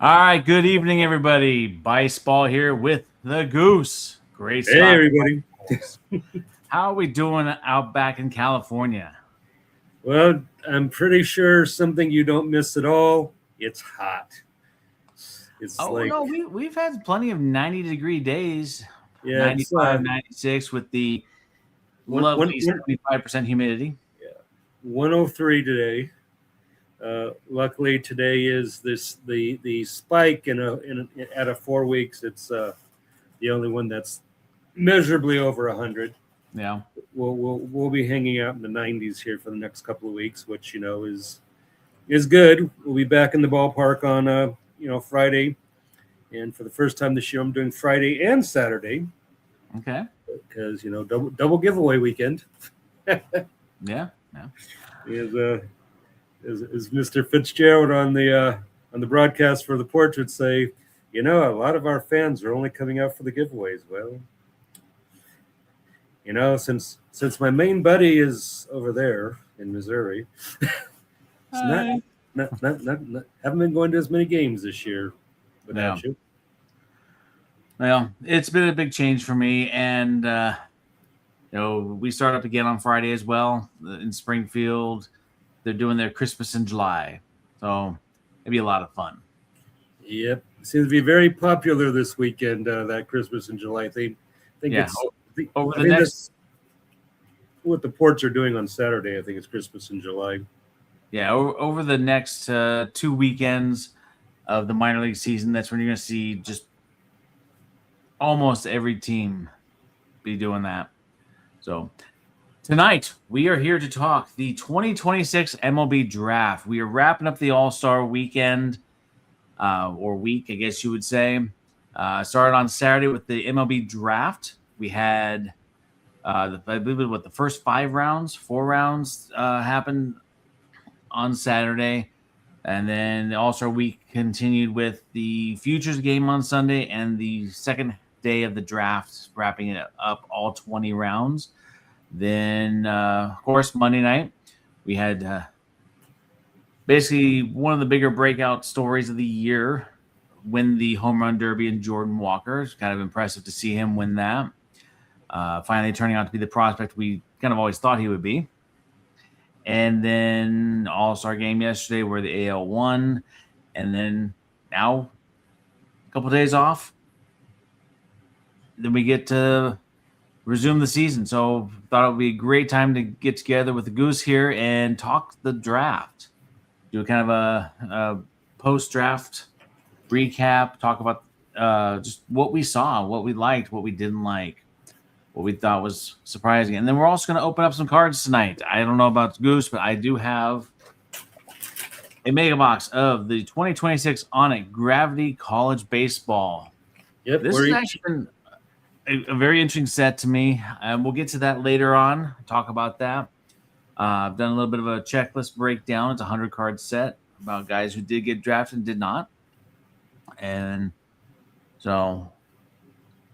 All right, good evening, everybody. Bice Ball here with the Goose. Great Hey, stock. everybody. How are we doing out back in California? Well, I'm pretty sure something you don't miss at all. It's hot. It's Oh like, no, we've had plenty of 90-degree days, yeah, it's 95, 96 with the one, one, lovely one, 75% humidity. yeah, 103 today. Luckily, today is the spike at a 4 weeks. It's the only one that's measurably over 100. Yeah. We'll be hanging out in the 90s here for the next couple of weeks, which is good. We'll be back in the ballpark on Friday, and for the first time this year, I'm doing Friday and Saturday Okay. because double giveaway weekend. Yeah. Yeah. Is Mr. Fitzgerald on the broadcast for the portrait say, a lot of our fans are only coming out for the giveaways. Well, since my main buddy is over there in Missouri, it's not haven't been going to as many games this year without you. Well, it's been a big change for me, and we start up again on Friday as well in Springfield. They're doing their Christmas in July, so it'll be a lot of fun. Yep, it seems to be very popular this weekend. That Christmas in July thing. I think it's what the ports are doing on Saturday. I think it's Christmas in July. Yeah, over the next 2 weekends of the minor league season, that's when you're going to see just almost every team be doing that. So tonight, we are here to talk the 2026 MLB Draft. We are wrapping up the All-Star weekend, or week, I guess you would say. Started on Saturday with the MLB Draft. We had, I believe, the first 4 rounds happened on Saturday. And then the All-Star week continued with the Futures game on Sunday and the second day of the draft, wrapping it up all 20 rounds. Then, of course, Monday night, we had basically one of the bigger breakout stories of the year win the Home Run Derby in Jordan Walker. It's kind of impressive to see him win that. Finally turning out to be the prospect we kind of always thought he would be. And then All-Star game yesterday where the AL won. And then now a couple of days off. Then we get to resume the season. So thought it would be a great time to get together with the Goose here and talk the draft. Do kind of a post-draft recap, talk about just what we saw, what we liked, what we didn't like, what we thought was surprising. And then we're also going to open up some cards tonight. I don't know about Goose, but I do have a mega box of the 2026 Onit Gravity College Baseball. Yep, this has actually been a very interesting set to me. We'll get to that later on, talk about that. I've done a little bit of a checklist breakdown. It's a 100-card set about guys who did get drafted and did not. And so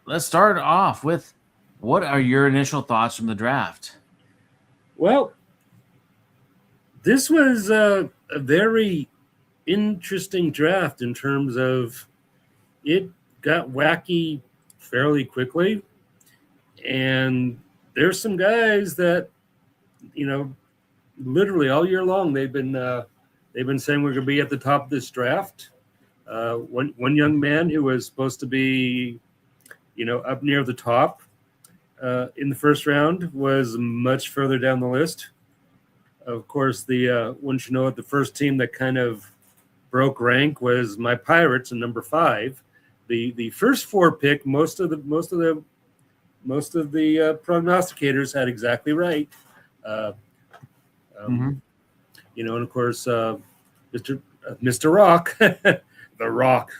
let's start off with, what are your initial thoughts from the draft? Well, this was a very interesting draft in terms of it got wacky fairly quickly. And there's some guys that, literally all year long they've been saying we're going to be at the top of this draft. One young man who was supposed to be, up near the top in the first round was much further down the list. Of course, the first team that kind of broke rank was my Pirates in number 5. The first 4 pick, most of the prognosticators had exactly right. And of course, Mr. Rock, the Rock.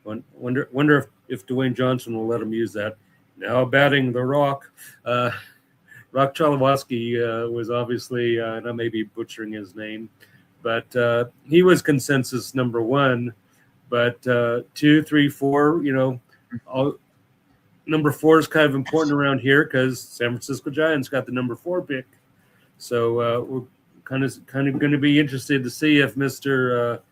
Wonder if Dwayne Johnson will let him use that. Now batting the Rock. Rock Chalawowski was obviously, and I may be butchering his name, but he was consensus number 1. But 2, 3, 4, number 4 is kind of important around here because San Francisco Giants got the number 4 pick. So we're kind of going to be interested to see if Mr.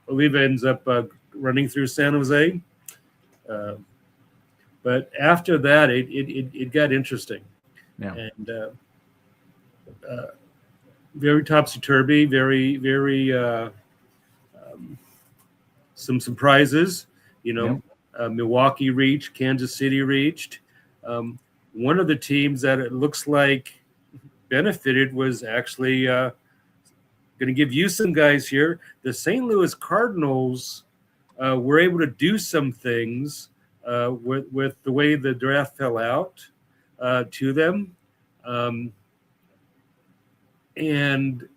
Oliva ends up running through San Jose. But after that, it got interesting. Yeah. And very topsy-turvy, very some surprises. Milwaukee reached, Kansas City reached. One of the teams that it looks like benefited was actually going to give you some guys here. The St. Louis Cardinals were able to do some things with the way the draft fell out to them. And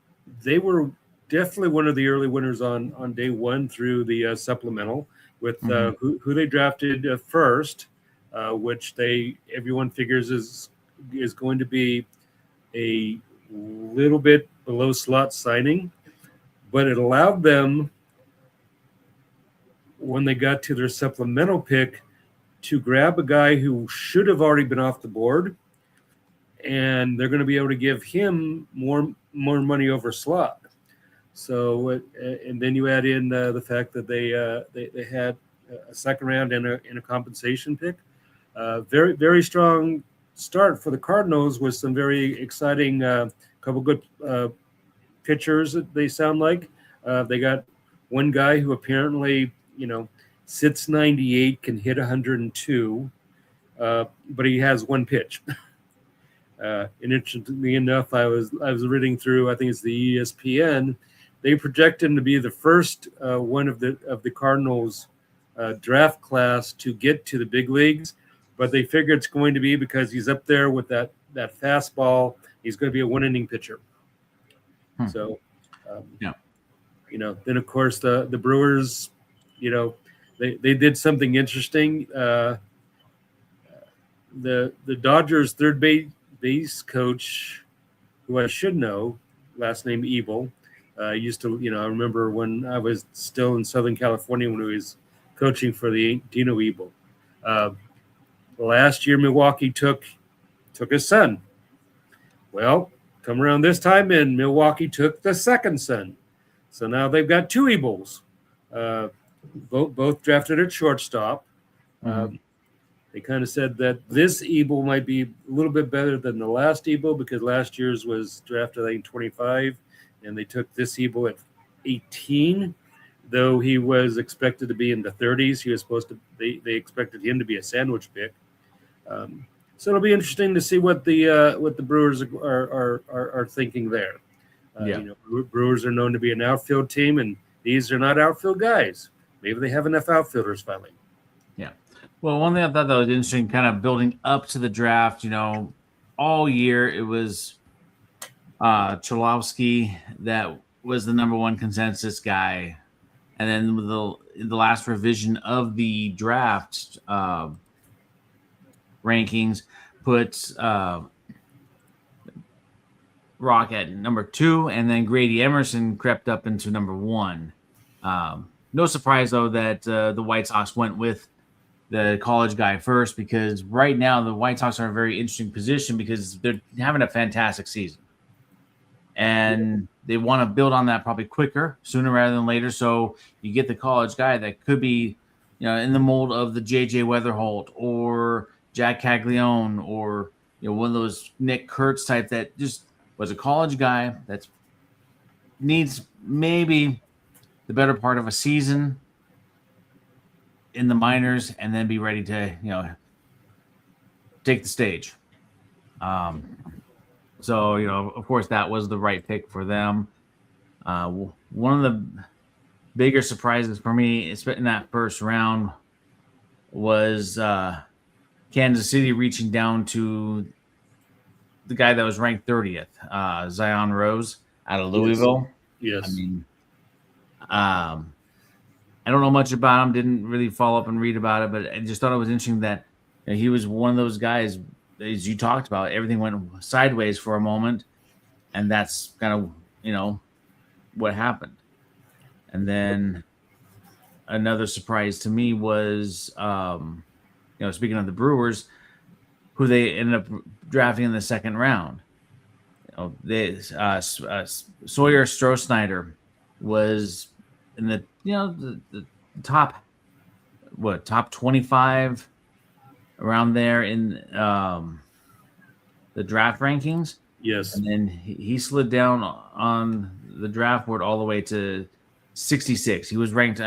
they were definitely one of the early winners on day one through the supplemental with who they drafted first, which everyone figures is going to be a little bit below slot signing, but it allowed them, when they got to their supplemental pick, to grab a guy who should have already been off the board, and they're going to be able to give him more money over slot. So, and then you add in the fact that they had a second round and a compensation pick. Very, very strong start for the Cardinals with some very exciting couple good pitchers. They sound like they got one guy who apparently sits 98, can hit 102, but he has one pitch. And interestingly enough, I was reading through, I think it's the ESPN. They project him to be the first one of the Cardinals draft class to get to the big leagues, but they figure it's going to be because he's up there with that fastball. He's going to be a one-inning pitcher. So, then of course the Brewers, they did something interesting. The Dodgers third base coach, who I should know, last name Evil, used to, I remember when I was still in Southern California when he was coaching for the Dino Evil. Last year, Milwaukee took his son. Well, come around this time, and Milwaukee took the second son. So now they've got two Evils, both drafted at shortstop. They kind of said that this Evil might be a little bit better than the last Evil because last year's was drafted, I think, 25, and they took this Evil at 18. Though he was expected to be in the 30s, he was supposed to. They expected him to be a sandwich pick. So it'll be interesting to see what the Brewers are thinking there. Brewers are known to be an outfield team, and these are not outfield guys. Maybe they have enough outfielders finally. Yeah. Well, one thing I thought that was interesting, kind of building up to the draft, all year it was Cholowski that was the number one consensus guy. And then with the last revision of the draft rankings put Rock at number 2, and then Grady Emerson crept up into number 1. No surprise, though, that the White Sox went with the college guy first, because right now the White Sox are in a very interesting position because they're having a fantastic season. And they want to build on that probably quicker, sooner rather than later. So you get the college guy that could be, in the mold of the J.J. Weatherholt or Jack Caglione or, one of those Nick Kurtz type that just was a college guy that needs maybe the better part of a season in the minors and then be ready to, take the stage. So, of course, that was the right pick for them. One of the bigger surprises for me in that first round was Kansas City reaching down to the guy that was ranked 30th, Zion Rose out of Louisville. Yes. I mean, I don't know much about him, didn't really follow up and read about it, but I just thought it was interesting that he was one of those guys, as you talked about, everything went sideways for a moment, and that's kind of, what happened. And then another surprise to me was, speaking of the Brewers, who they ended up drafting in the second round. Sawyer Stroh-Snyder was in the the top 25 around there in the draft rankings. Yes. And then he slid down on the draft board all the way to 66. He was ranked,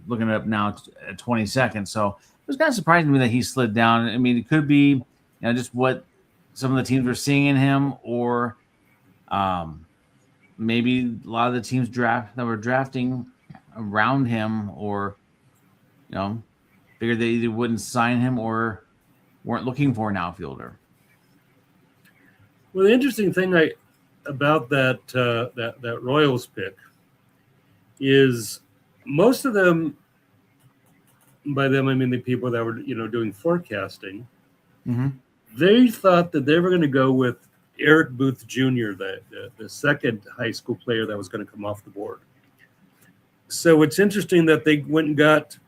looking it up now, at 22nd. So it was kind of surprising to me that he slid down. I mean, it could be just what some of the teams were seeing in him, or maybe a lot of the teams that were drafting around him, or figured they either wouldn't sign him or weren't looking for an outfielder. Well, the interesting thing about that Royals pick is most of them, by them I mean the people that were doing forecasting, they thought that they were going to go with Eric Booth Jr., the second high school player that was going to come off the board. So it's interesting that they went and got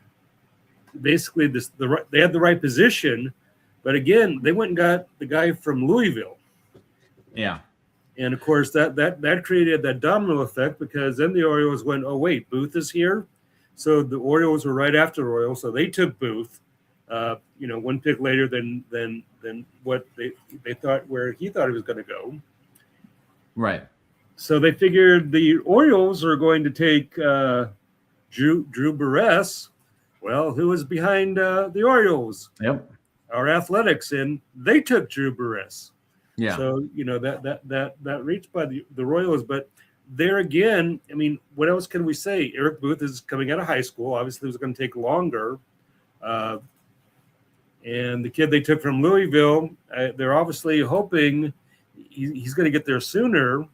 basically they had the right position, but again they went and got the guy from Louisville. Yeah. And of course that created that domino effect, because then the Orioles went, oh wait, Booth is here. So the Orioles were right after Royals, so they took Booth, one pick later than what they thought, where he thought he was going to go. Right. So they figured the Orioles are going to take Drew Barres. Well, who was behind the Orioles? Yep. Our Athletics, and they took Drew Barres. Yeah. So that reached by the Royals, but there again, I mean, what else can we say? Eric Booth is coming out of high school. Obviously, it was going to take longer. And the kid they took from Louisville, they're obviously hoping he's going to get there sooner.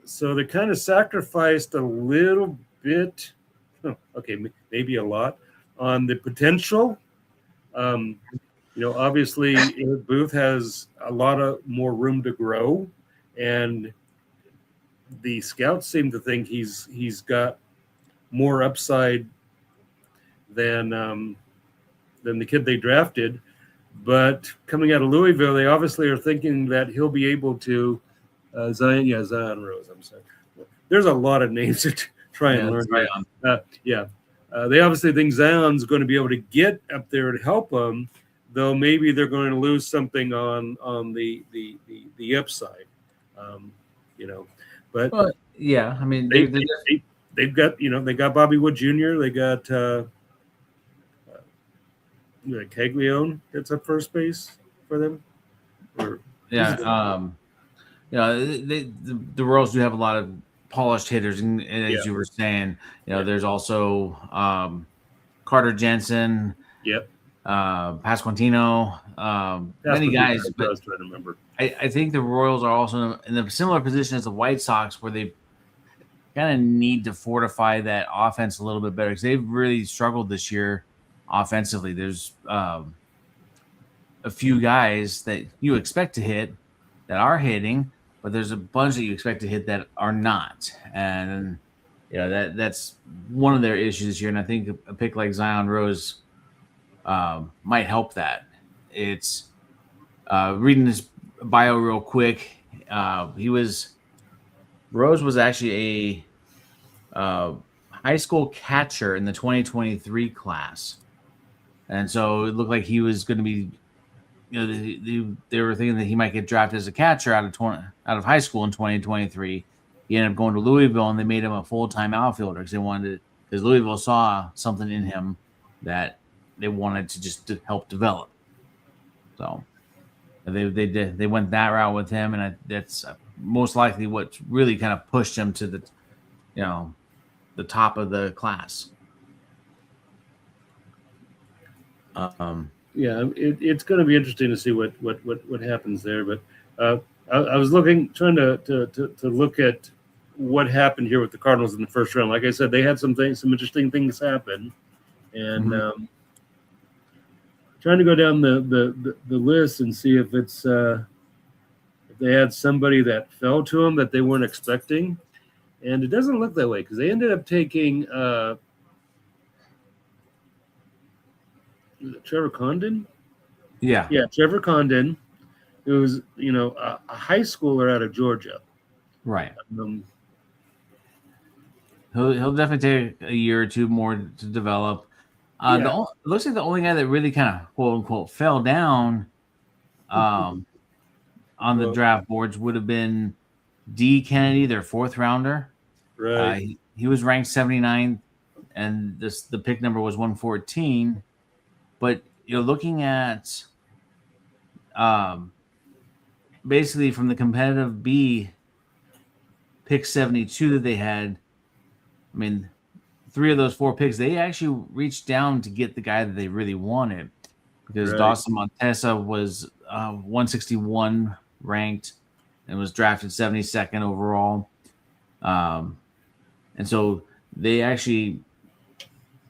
So they kind of sacrificed a little bit, maybe a lot, on the potential. Obviously, Eric Booth has a lot of more room to grow, and the scouts seem to think he's got more upside than the kid they drafted. But coming out of Louisville, they obviously are thinking that he'll be able to Zion Rose. I'm sorry. There's a lot of names to try and learn. They obviously think Zion's going to be able to get up there to help them, though maybe they're going to lose something on the upside. But yeah, I mean they've got they got Bobby Wood Jr. They got Caglione that's at first base for them. The Royals do have a lot of polished hitters, and as you were saying, there's also Carter Jensen. Yep. Pasquantino, many guys, but I was trying to remember. I think the Royals are also in a similar position as the White Sox, where they kind of need to fortify that offense a little bit better, because they've really struggled this year offensively. There's a few guys that you expect to hit that are hitting, but there's a bunch that you expect to hit that are not, and that's one of their issues this year. And I think a pick like Zion Rose might help that. It's reading his bio real quick. Rose was actually a high school catcher in the 2023 class, and so it looked like he was going to be. They were thinking that he might get drafted as a catcher out of high school in 2023. He ended up going to Louisville, and they made him a full-time outfielder because Louisville saw something in him that they wanted to just help develop. So they went that route with him, and that's most likely what really kind of pushed him to the top of the class. It's going to be interesting to see what happens there. But I was trying to look at what happened here with the Cardinals in the first round. Like I said, they had some interesting things happen, and trying to go down the list and see if it's if they had somebody that fell to them that they weren't expecting, and it doesn't look that way, because they ended up taking Trevor Condon. Yeah, Trevor Condon, who was a high schooler out of Georgia. Right. He'll definitely take a year or two more to develop. Yeah. It looks like the only guy that really kind of quote unquote fell down um, on the Well, draft boards would have been D Kennedy, their fourth rounder. right. He was ranked 79th, and the pick number was 114. But you're looking at um, basically from the competitive B pick 72 that they had. I mean, three of those four picks, they actually reached down to get the guy that they really wanted because Right. Dawson Montesa was 161 ranked and was drafted 72nd overall. And so they actually,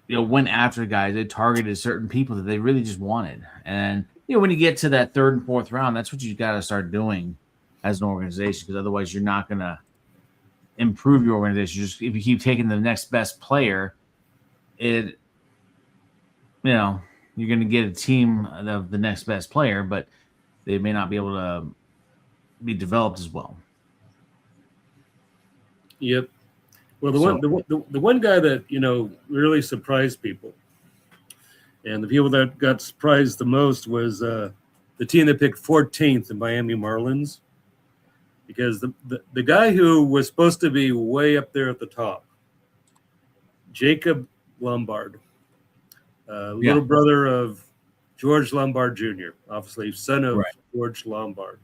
went after guys. They targeted certain people that they really just wanted. And, when you get to that third and fourth round, that's what you got to start doing as an organization because otherwise you're not going to improve your organization. Just if you keep taking the next best player, you're going to get a team of the next best player, but they may not be able to be developed as well. Yep. Well, the one guy that really surprised people, and the people that got surprised the most was the team that picked 14th, the Miami Marlins, because the guy who was supposed to be way up there at the top, Jacob Lombard, little brother of George Lombard Jr., obviously son of George Lombard,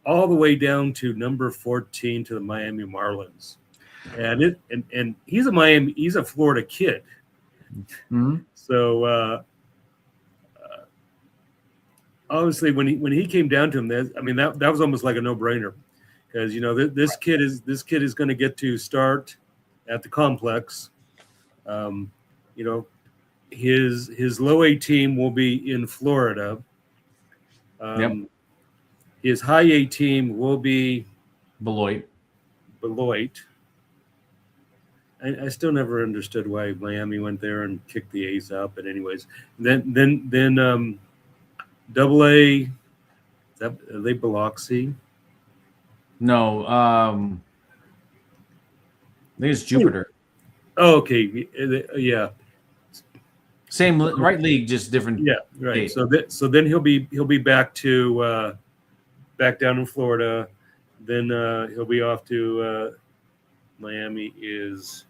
all the way down to number 14 to the Miami Marlins. And he's a Florida kid. Mm-hmm. So obviously when he came down to him, that was almost like a no-brainer because this kid is going to get to start at the complex. His low A team will be in Florida. His high A team will be Beloit. I still never understood why Miami went there and kicked the A's out. But anyways, then Double A, are they Biloxi? No, I think it's Jupiter. Oh, okay, yeah. Same right league, just different. Yeah, right. State. So then he'll be back to back down in Florida. Then he'll be off to Miami is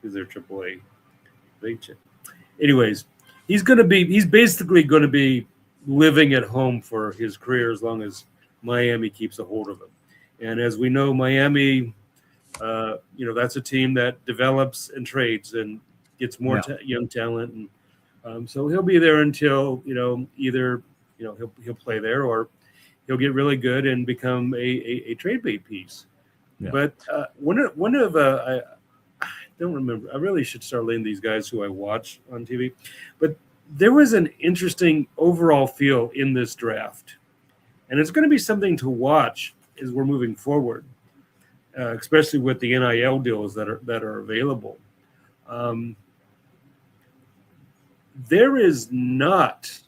their AAA. Anyways, he's basically going to be living at home for his career as long as Miami keeps a hold of him. And as we know, Miami, that's a team that develops and trades and gets more young talent, and so he'll be there until either he'll play there or he'll get really good and become a trade bait piece. Yeah. But one of I don't remember. I really should start letting these guys who I watch on TV. But there was an interesting overall feel in this draft, and it's going to be something to watch as we're moving forward, especially with the NIL deals that are available. There is not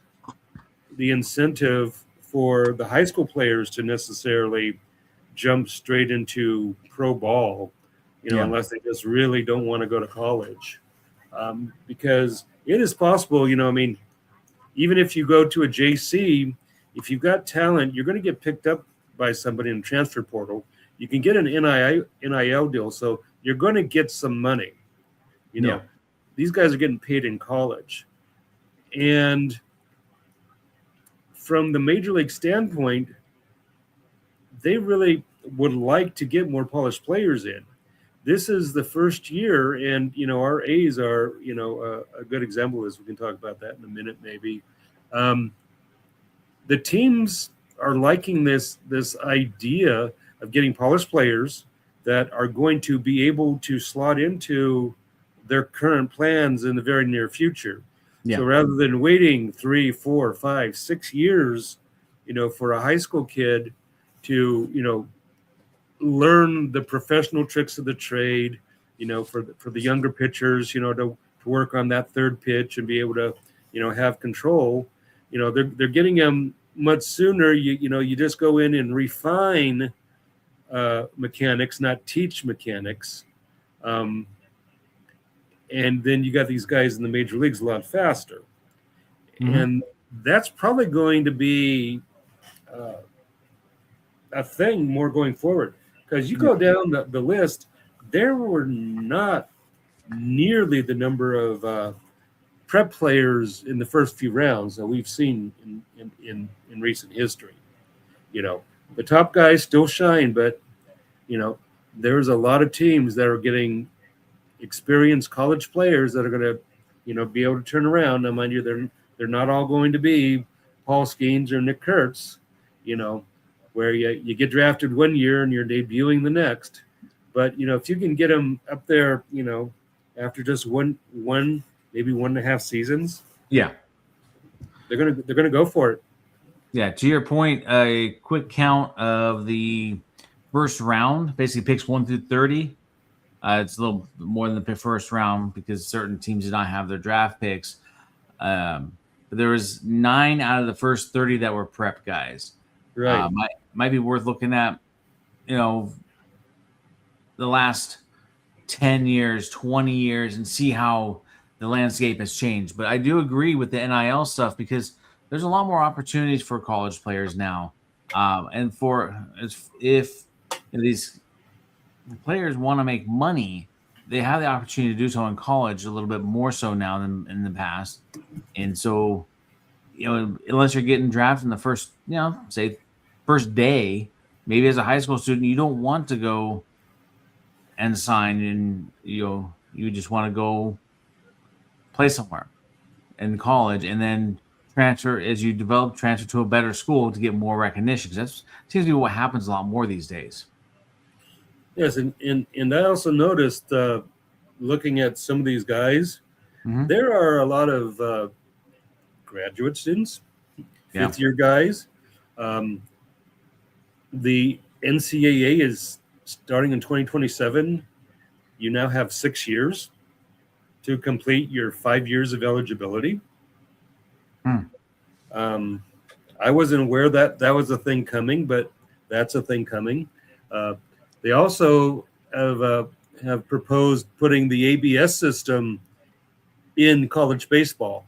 the incentive for the high school players to necessarily jump straight into pro ball, unless they just really don't want to go to college. Because it is possible, even if you go to a JC, if you've got talent, you're going to get picked up by somebody in the transfer portal. You can get an NIL deal, so you're going to get some money. These guys are getting paid in college. And from the major league standpoint, they really would like to get more polished players in. This is the first year, and our A's are a good example. As we can talk about that in a minute, maybe. The teams are liking this idea of getting polished players that are going to be able to slot into their current plans in the very near future. Yeah. So rather than waiting 3, 4, 5, 6 years, for a high school kid to, learn the professional tricks of the trade, for the younger pitchers, to work on that third pitch and be able to, have control, they're getting them much sooner. You just go in and refine mechanics, not teach mechanics. and then you got these guys in the major leagues a lot faster. Mhm. And that's probably going to be a thing more going forward, because you go down the list, there were not nearly the number of prep players in the first few rounds that we've seen in recent history. The top guys still shine, but there's a lot of teams that are getting experienced college players that are going to be able to turn around. Now, mind you, they're not all going to be Paul Skeens or Nick Kurtz, where you get drafted one year and you're debuting the next. But if you can get them up there, after just one maybe 1.5 seasons, Yeah. they're gonna go for it. Yeah, to your point, a quick count of the first round, basically picks 1 through 30. It's a little more than the first round because certain teams did not have their draft picks. But there was 9 out of the first 30 that were prep guys. Right. Might be worth looking at, the last 10 years, 20 years, and see how the landscape has changed. But I do agree with the NIL stuff because there's a lot more opportunities for college players now. And if these players want to make money, they have the opportunity to do so in college a little bit more so now than in the past. And so, unless you're getting drafted in the first, say first day, maybe as a high school student, you don't want to go and sign, and you just want to go play somewhere in college, and then transfer as you develop, transfer to a better school to get more recognition. Because that seems to be what happens a lot more these days. Yes, and I also noticed looking at some of these guys, there are a lot of graduate students, fifth-year guys. The NCAA is starting in 2027. You now have 6 years to complete your 5 years of eligibility. I wasn't aware that was a thing coming, but that's a thing coming. They also have proposed putting the ABS system in college baseball.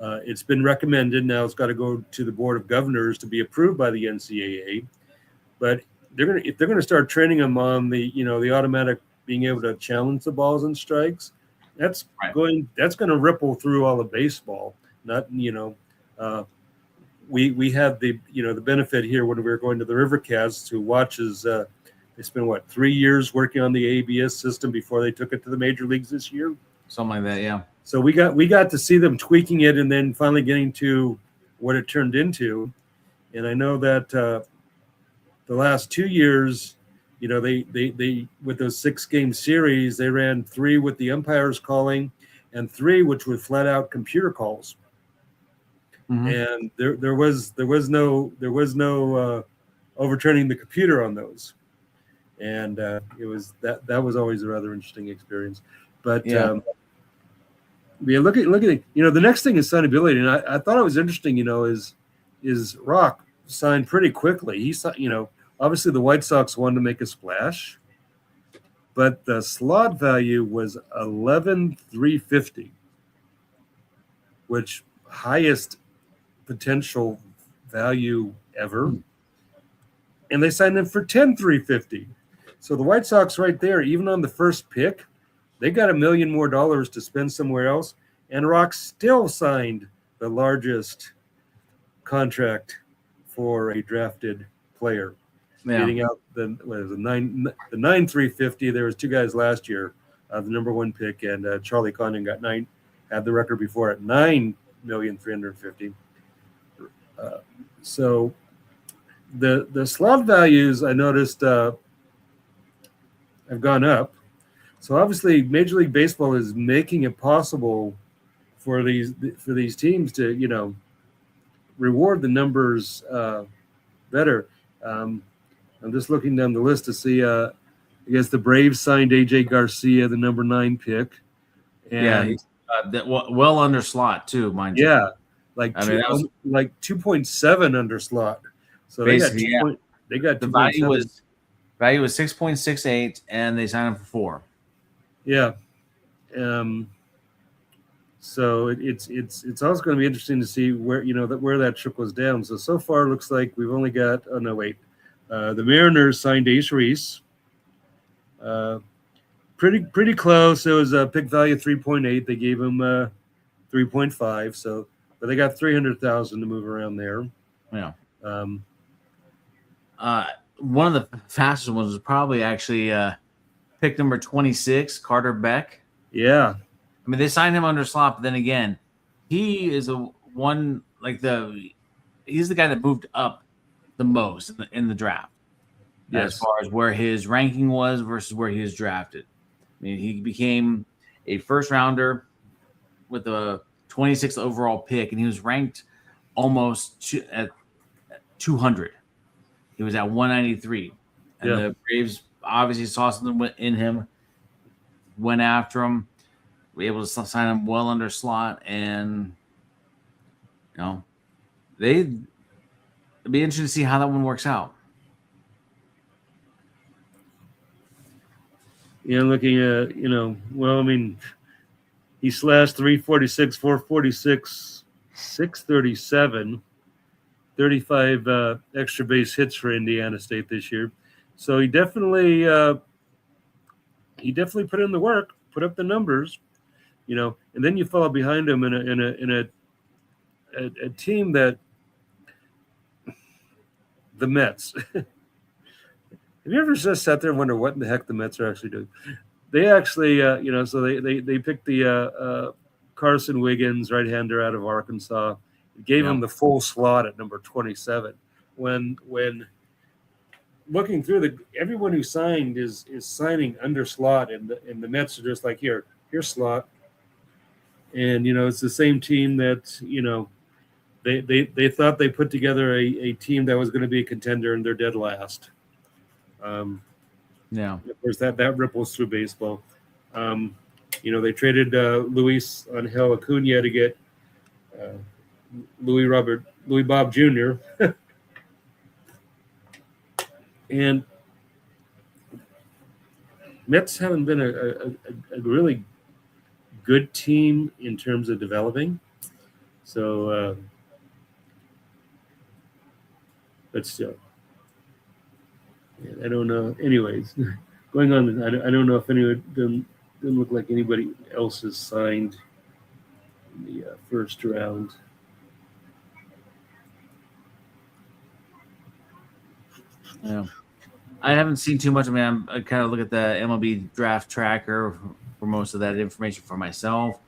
It's been recommended. Now it's got to go to the Board of Governors to be approved by the NCAA. But if they're going to start training them on the automatic being able to challenge the balls and strikes, that's going to ripple through all of baseball. Not we had the the benefit here when we were going to the Rivercats to watch as they spent 3 years working on the ABS system before they took it to the major leagues this year. Something like that, yeah. So we got to see them tweaking it and then finally getting to what it turned into. And I know that the last 2 years, they with those 6-game series, they ran 3 with the umpires calling and 3 which were flat out computer calls. And there was no overturning the computer on those. And it was that was always a rather interesting experience. But look at it. The next thing is signability, and I thought it was interesting. Is Rock signed pretty quickly. He obviously the White Sox wanted to make a splash, but the slot value was 11,350, which highest potential value ever, and they signed him for 10,350. So the White Sox right there, even on the first pick, they got $1 million more to spend somewhere else, and Rock still signed the largest contract for a drafted player, getting out the 9,350. There was 2 guys last year, the number 1 pick, and Charlie Condon had the record before at 9,350,000. So the slot values I noticed have gone up. So obviously, Major League Baseball is making it possible for these teams to reward the numbers better. I'm just looking down the list to see. I guess the Braves signed AJ Garcia, the number 9 pick, and well under slot too, mind you. Yeah, like 2.7 under slot. So they got the value was 6.68, and they signed him for 4. Yeah, So it's also going to be interesting to see where where that trickles down. So far, it looks like we've only got the Mariners signed Ace Reese. Pretty close. It was a pick value 3.8. They gave him 3.5. So, but they got 300,000 to move around there. Yeah. Um, One of the fastest ones was probably actually pick number 26, Carter Beck. yeah. I mean, they signed him under slot, but then again, he is he's the guy that moved up the most in the draft. Yes. As far as where his ranking was versus where he was drafted. I mean, he became a first rounder with a 26th overall pick, and he was ranked almost at 200. He was at 193. And the Braves obviously saw something in him, went after him, were able to sign him well under slot, and it'd be interesting to see how that one works out. Yeah, looking at, well, I mean, he slashed 346, 446, 637, 35 extra base hits for Indiana State this year. So he definitely put in the work, put up the numbers, and then you fall behind him in a team that the Mets. Have you ever just sat there and wonder what in the heck the Mets are actually doing? They actually, so they picked the Carson Wiggins, right-hander out of Arkansas, gave him the full slot at number 27. When looking through everyone who signed is signing under slot, and the Mets are just like, here's slot, and it's the same team that they thought they put together a team that was going to be a contender, and they're dead last. Of course, that ripples through baseball. They traded Luis Angel Acuna to get Louis Bob Jr. And Mets haven't been a really good team in terms of developing. So, but still. I don't know. Anyways, going on, I don't know if anyone doesn't look like anybody else is signed in the first round. Yeah, I haven't seen too much. I mean, I kind of look at the MLB Draft Tracker for most of that information for myself,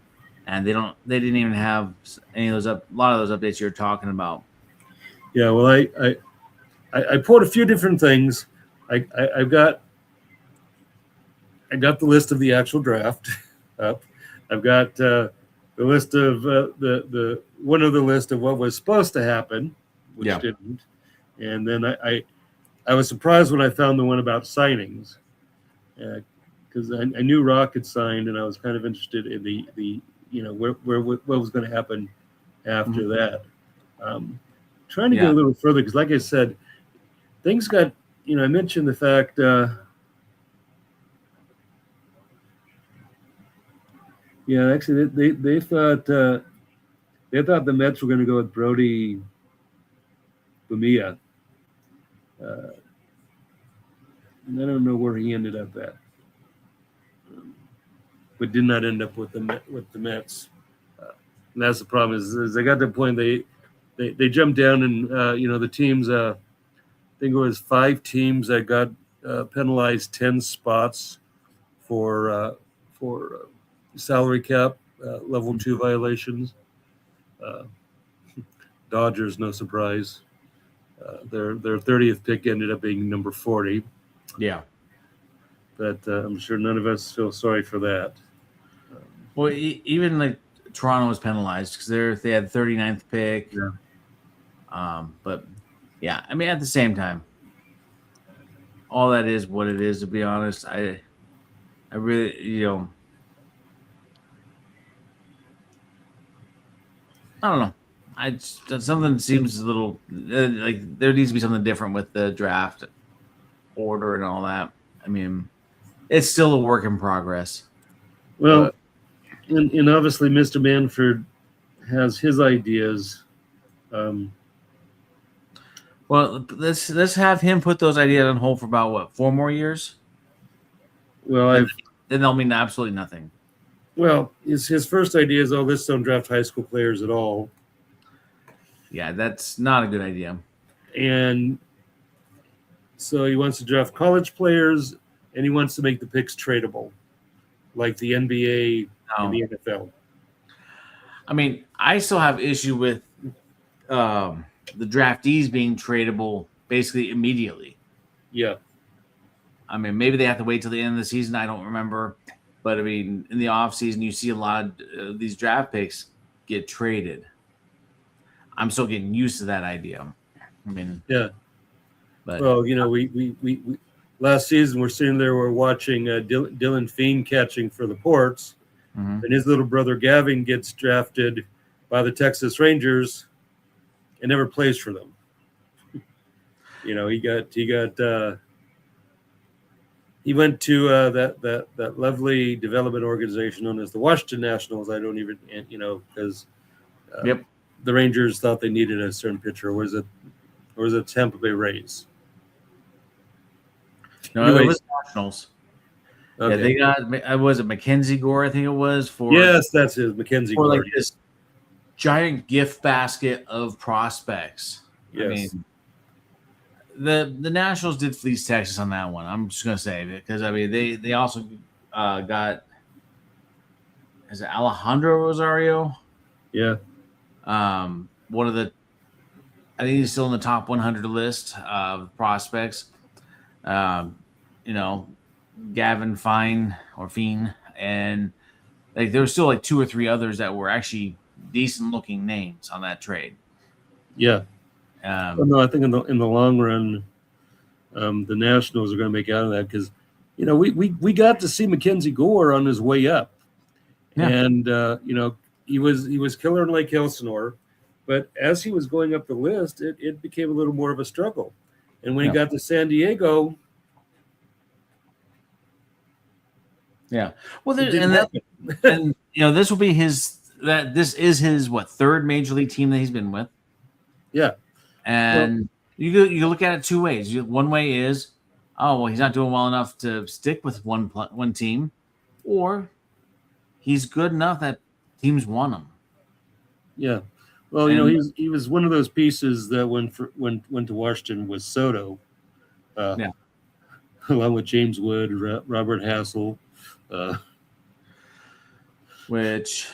and they didn't even have any of those a lot of those updates you're talking about. Yeah, well, I pulled a few different things. I got the list of the actual draft up. I've got the list of the one of the list of what was supposed to happen, which didn't. And then I was surprised when I found the one about signings, because I knew Rock had signed, and I was kind of interested in the what was going to happen after that. Trying to get a little further, because like I said, things got. I mentioned the fact. Actually, they thought the Mets were going to go with Brody Bumia. And I don't know where he ended up at, but did not end up with the Mets. And that's the problem is they got to the point they jumped down, and the teams. I think it was 5 teams that got penalized 10 spots for salary cap level 2 violations. Dodgers, no surprise. Their 30th pick ended up being number 40. Yeah, but I'm sure none of us feel sorry for that. Well, even like Toronto was penalized because they had the 39th pick. Yeah. But yeah, I mean, at the same time, all that is what it is. To be honest, I really, I don't know. Something seems a little like there needs to be something different with the draft order and all that. I mean, it's still a work in progress. Well, and obviously Mr. Manford has his ideas. Well, let's have him put those ideas on hold for about what, 4 more years? Well, Then they'll mean absolutely nothing. Well, his first idea is, let's don't draft high school players at all. Yeah, that's not a good idea. And so he wants to draft college players, and he wants to make the picks tradable, like the NBA and the NFL. I mean, I still have issue with the draftees being tradable basically immediately. Yeah. I mean, maybe they have to wait till the end of the season. I don't remember. But, I mean, in the offseason, you see a lot of these draft picks get traded. I'm still getting used to that idea. I mean, yeah. But, well, we last season we're sitting there, we're watching Dylan Feen catching for the Ports, and his little brother Gavin gets drafted by the Texas Rangers and never plays for them. He went to that lovely development organization known as the Washington Nationals. I don't even because the Rangers thought they needed a certain pitcher. Or was it Tampa Bay Rays? No, anyways, it was Nationals. Okay. Yeah, they got. Was it Mackenzie Gore? I think it was for. Yes, that's his Mackenzie Gore. Like this giant gift basket of prospects. Yes. I mean, the Nationals did fleece Texas on that one. I'm just gonna say because I mean they also got, is it Alejandro Rosario? Yeah. One of the, I think he's still in the top 100 list of prospects. Gavin Fine, and like there were still like 2 or 3 others that were actually decent looking names on that trade. Yeah. No, I think in the long run, the Nationals are going to make out of that because, we got to see Mackenzie Gore on his way up, and he was killer in Lake Elsinore, but as he was going up the list, it became a little more of a struggle, and when he got to San Diego, well, and this will be this is his 3rd major league team that he's been with. Yeah. And you look at it 2 ways. One way is, he's not doing well enough to stick with one team, or he's good enough that teams want him. Yeah, well, he was one of those pieces that went to Washington with Soto, along with James Wood, Robert Hassel, which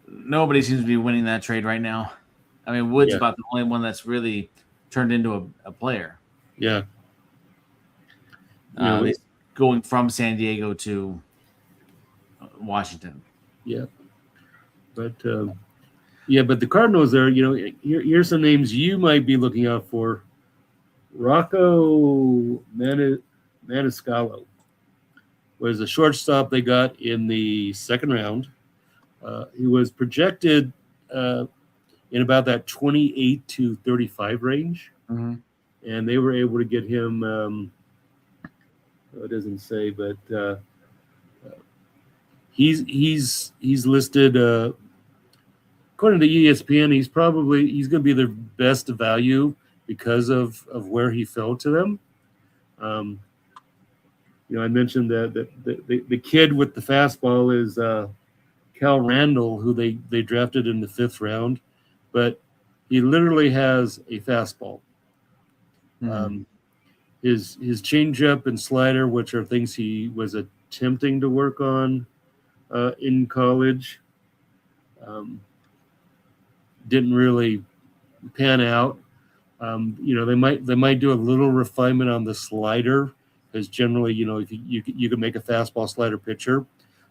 nobody seems to be winning that trade right now. I mean, Wood's about the only one that's really turned into a player. Yeah. Going from San Diego to Washington. Yeah. But the Cardinals are, here's some names you might be looking out for. Rocco Maniscalco was a shortstop they got in the 2nd round. He was projected in about that 28 to 35 range. And they were able to get him, it doesn't say, but he's listed, according to ESPN, he's going to be their best value because of where he fell to them. I mentioned that the kid with the fastball is Cal Randall, who they drafted in the 5th round, but he literally has a fastball. His changeup and slider, which are things he was attempting to work on in college, didn't really pan out. They might do a little refinement on the slider, because generally, if you can make a fastball slider pitcher,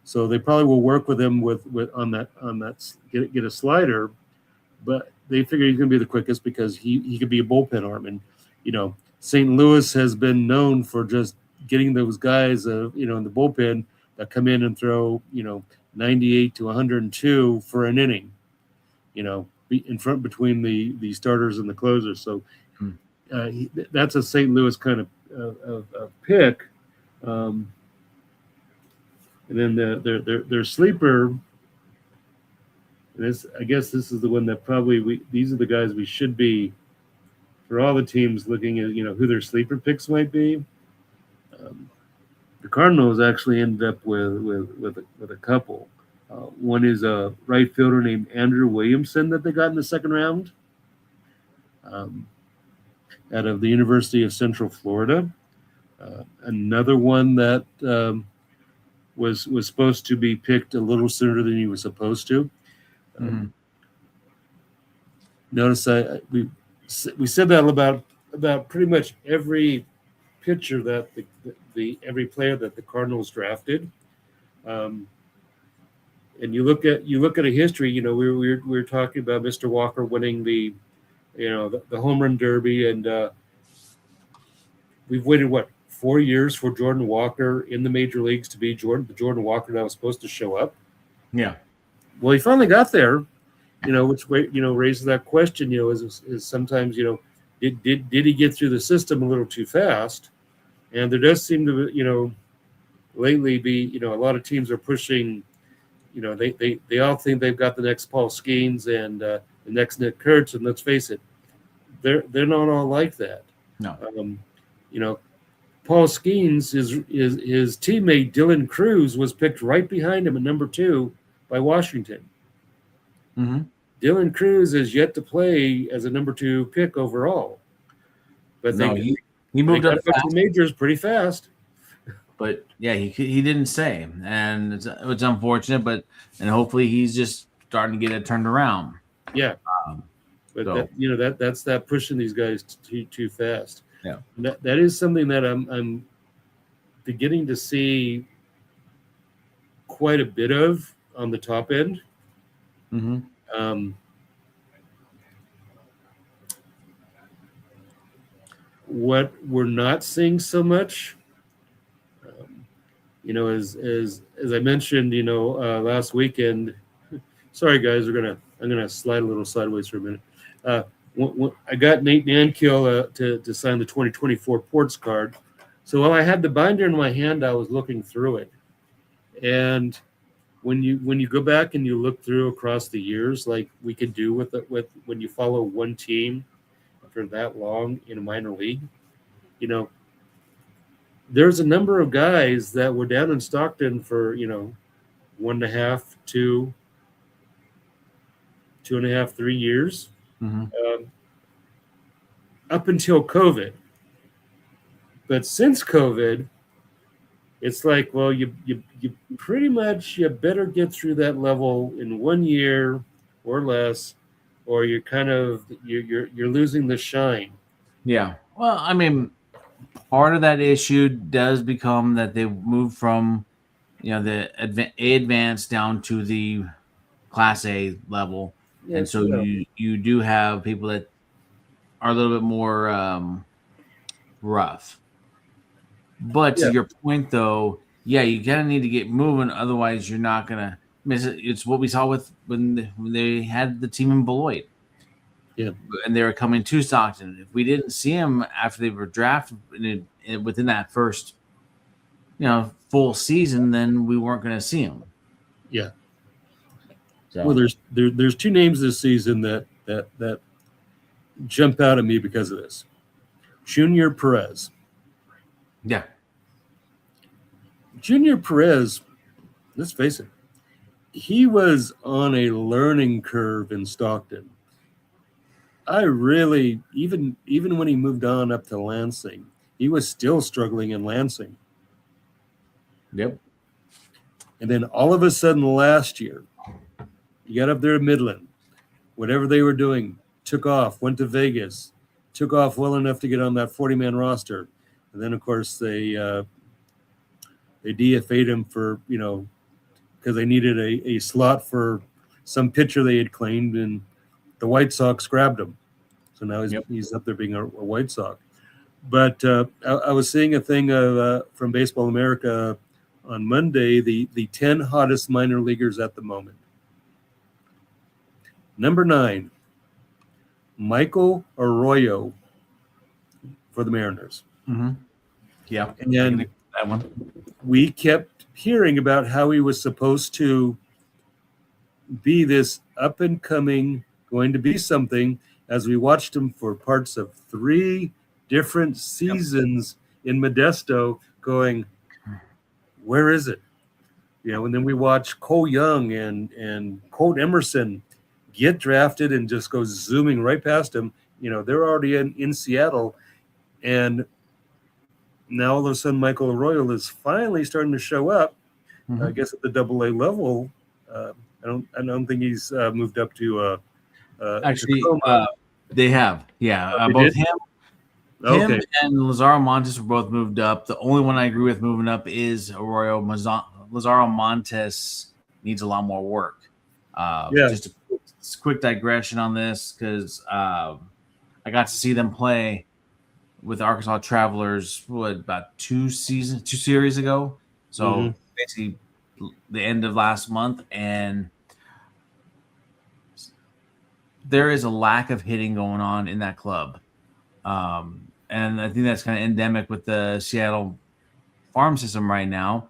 so they probably will work with him with on that get a slider, but they figure he's going to be the quickest because he could be a bullpen arm, and St. Louis has been known for just getting those guys in the bullpen that come in and throw 98 to 102 for an inning, in front between the starters and the closers. So that's a St. Louis kind of pick. And then their sleeper I guess this is the one that probably these are the guys we should be, for all the teams, looking at who their sleeper picks might be. The Cardinals actually ended up with a couple. One is a right fielder named Andrew Williamson that they got in the second round, out of the University of Central Florida. Another one that was supposed to be picked a little sooner than he was supposed to. Notice we said that about pretty much every pitcher that every player that the Cardinals drafted. And you look at a history. We were talking about Mr. Walker winning the home run derby, and we've waited 4 years for Jordan Walker in the major leagues to be the Jordan Walker that was supposed to show up. Yeah. Well, he finally got there. Which raises that question. Is sometimes did he get through the system a little too fast? And there does seem to lately be a lot of teams are pushing. They all think they've got the next Paul Skeens and the next Nick Kurtz, and let's face it, they're not all like that. No. Paul Skeens, his teammate Dylan Cruz was picked right behind him at number 2 by Washington. Mm-hmm. Dylan Cruz is yet to play as a number 2 pick overall, but he moved up to majors pretty fast. But yeah, he didn't say, and it's unfortunate. And hopefully he's just starting to get it turned around. Yeah, but that's that pushing these guys too fast. Yeah, that is something that I'm beginning to see quite a bit of on the top end. Mm-hmm. What we're not seeing so much, as I mentioned, last weekend. Sorry, guys, I'm gonna slide a little sideways for a minute. I got Nate Nankill to sign the 2024 Ports card. So while I had the binder in my hand, I was looking through it, and when you go back and you look through across the years, like we could do with when you follow one team for that long in a minor league, there's a number of guys that were down in Stockton for 1.5, 2, 2.5, 3 years, up until COVID. But since COVID, it's like, well, you pretty much you better get through that level in 1 year or less, or you're you're losing the shine. Yeah. Well, I mean, part of that issue does become that they move from the advanced down to the Class A level, and so you do have people that are a little bit more rough. But to your point, though, you kind of need to get moving. Otherwise, you're not going to miss it. It's what we saw with when they had the team in Beloit. Yeah. And they were coming to Stockton. If we didn't see them after they were drafted within that first, full season, then we weren't going to see them. Yeah. So. Well, there's 2 names this season that jump out at me because of this. Junior Perez. Yeah. Junior Perez, let's face it, he was on a learning curve in Stockton. I really, even when he moved on up to Lansing, he was still struggling in Lansing. Yep. And then all of a sudden last year, he got up there at Midland. Whatever they were doing, took off, went to Vegas, took off well enough to get on that 40-man roster. And then, of course, they DFA'd him for, because they needed a slot for some pitcher they had claimed, and the White Sox grabbed him. So now he's up there being a White Sox. But I was seeing a thing from Baseball America on Monday, the 10 hottest minor leaguers at the moment. Number 9, Michael Arroyo for the Mariners. Mm-hmm. Yeah. And then that one. We kept hearing about how he was supposed to be this up and coming, going to be something, as we watched him for parts of 3 different seasons in Modesto going, where is it? And then we watch Cole Young and Colt Emerson get drafted and just go zooming right past him. They're already in Seattle, and now all of a sudden Michael Arroyo is finally starting to show up. I guess at the AA level. I don't think he's moved up to actually. Tacoma. They have, yeah. They Both did? him and Lazaro Montes were both moved up. The only one I agree with moving up is Arroyo. Lazaro Montes needs a lot more work. Just a quick digression on this because I got to see them play with Arkansas Travelers about 2 series ago. So basically the end of last month, and there is a lack of hitting going on in that club. And I think that's kind of endemic with the Seattle farm system right now.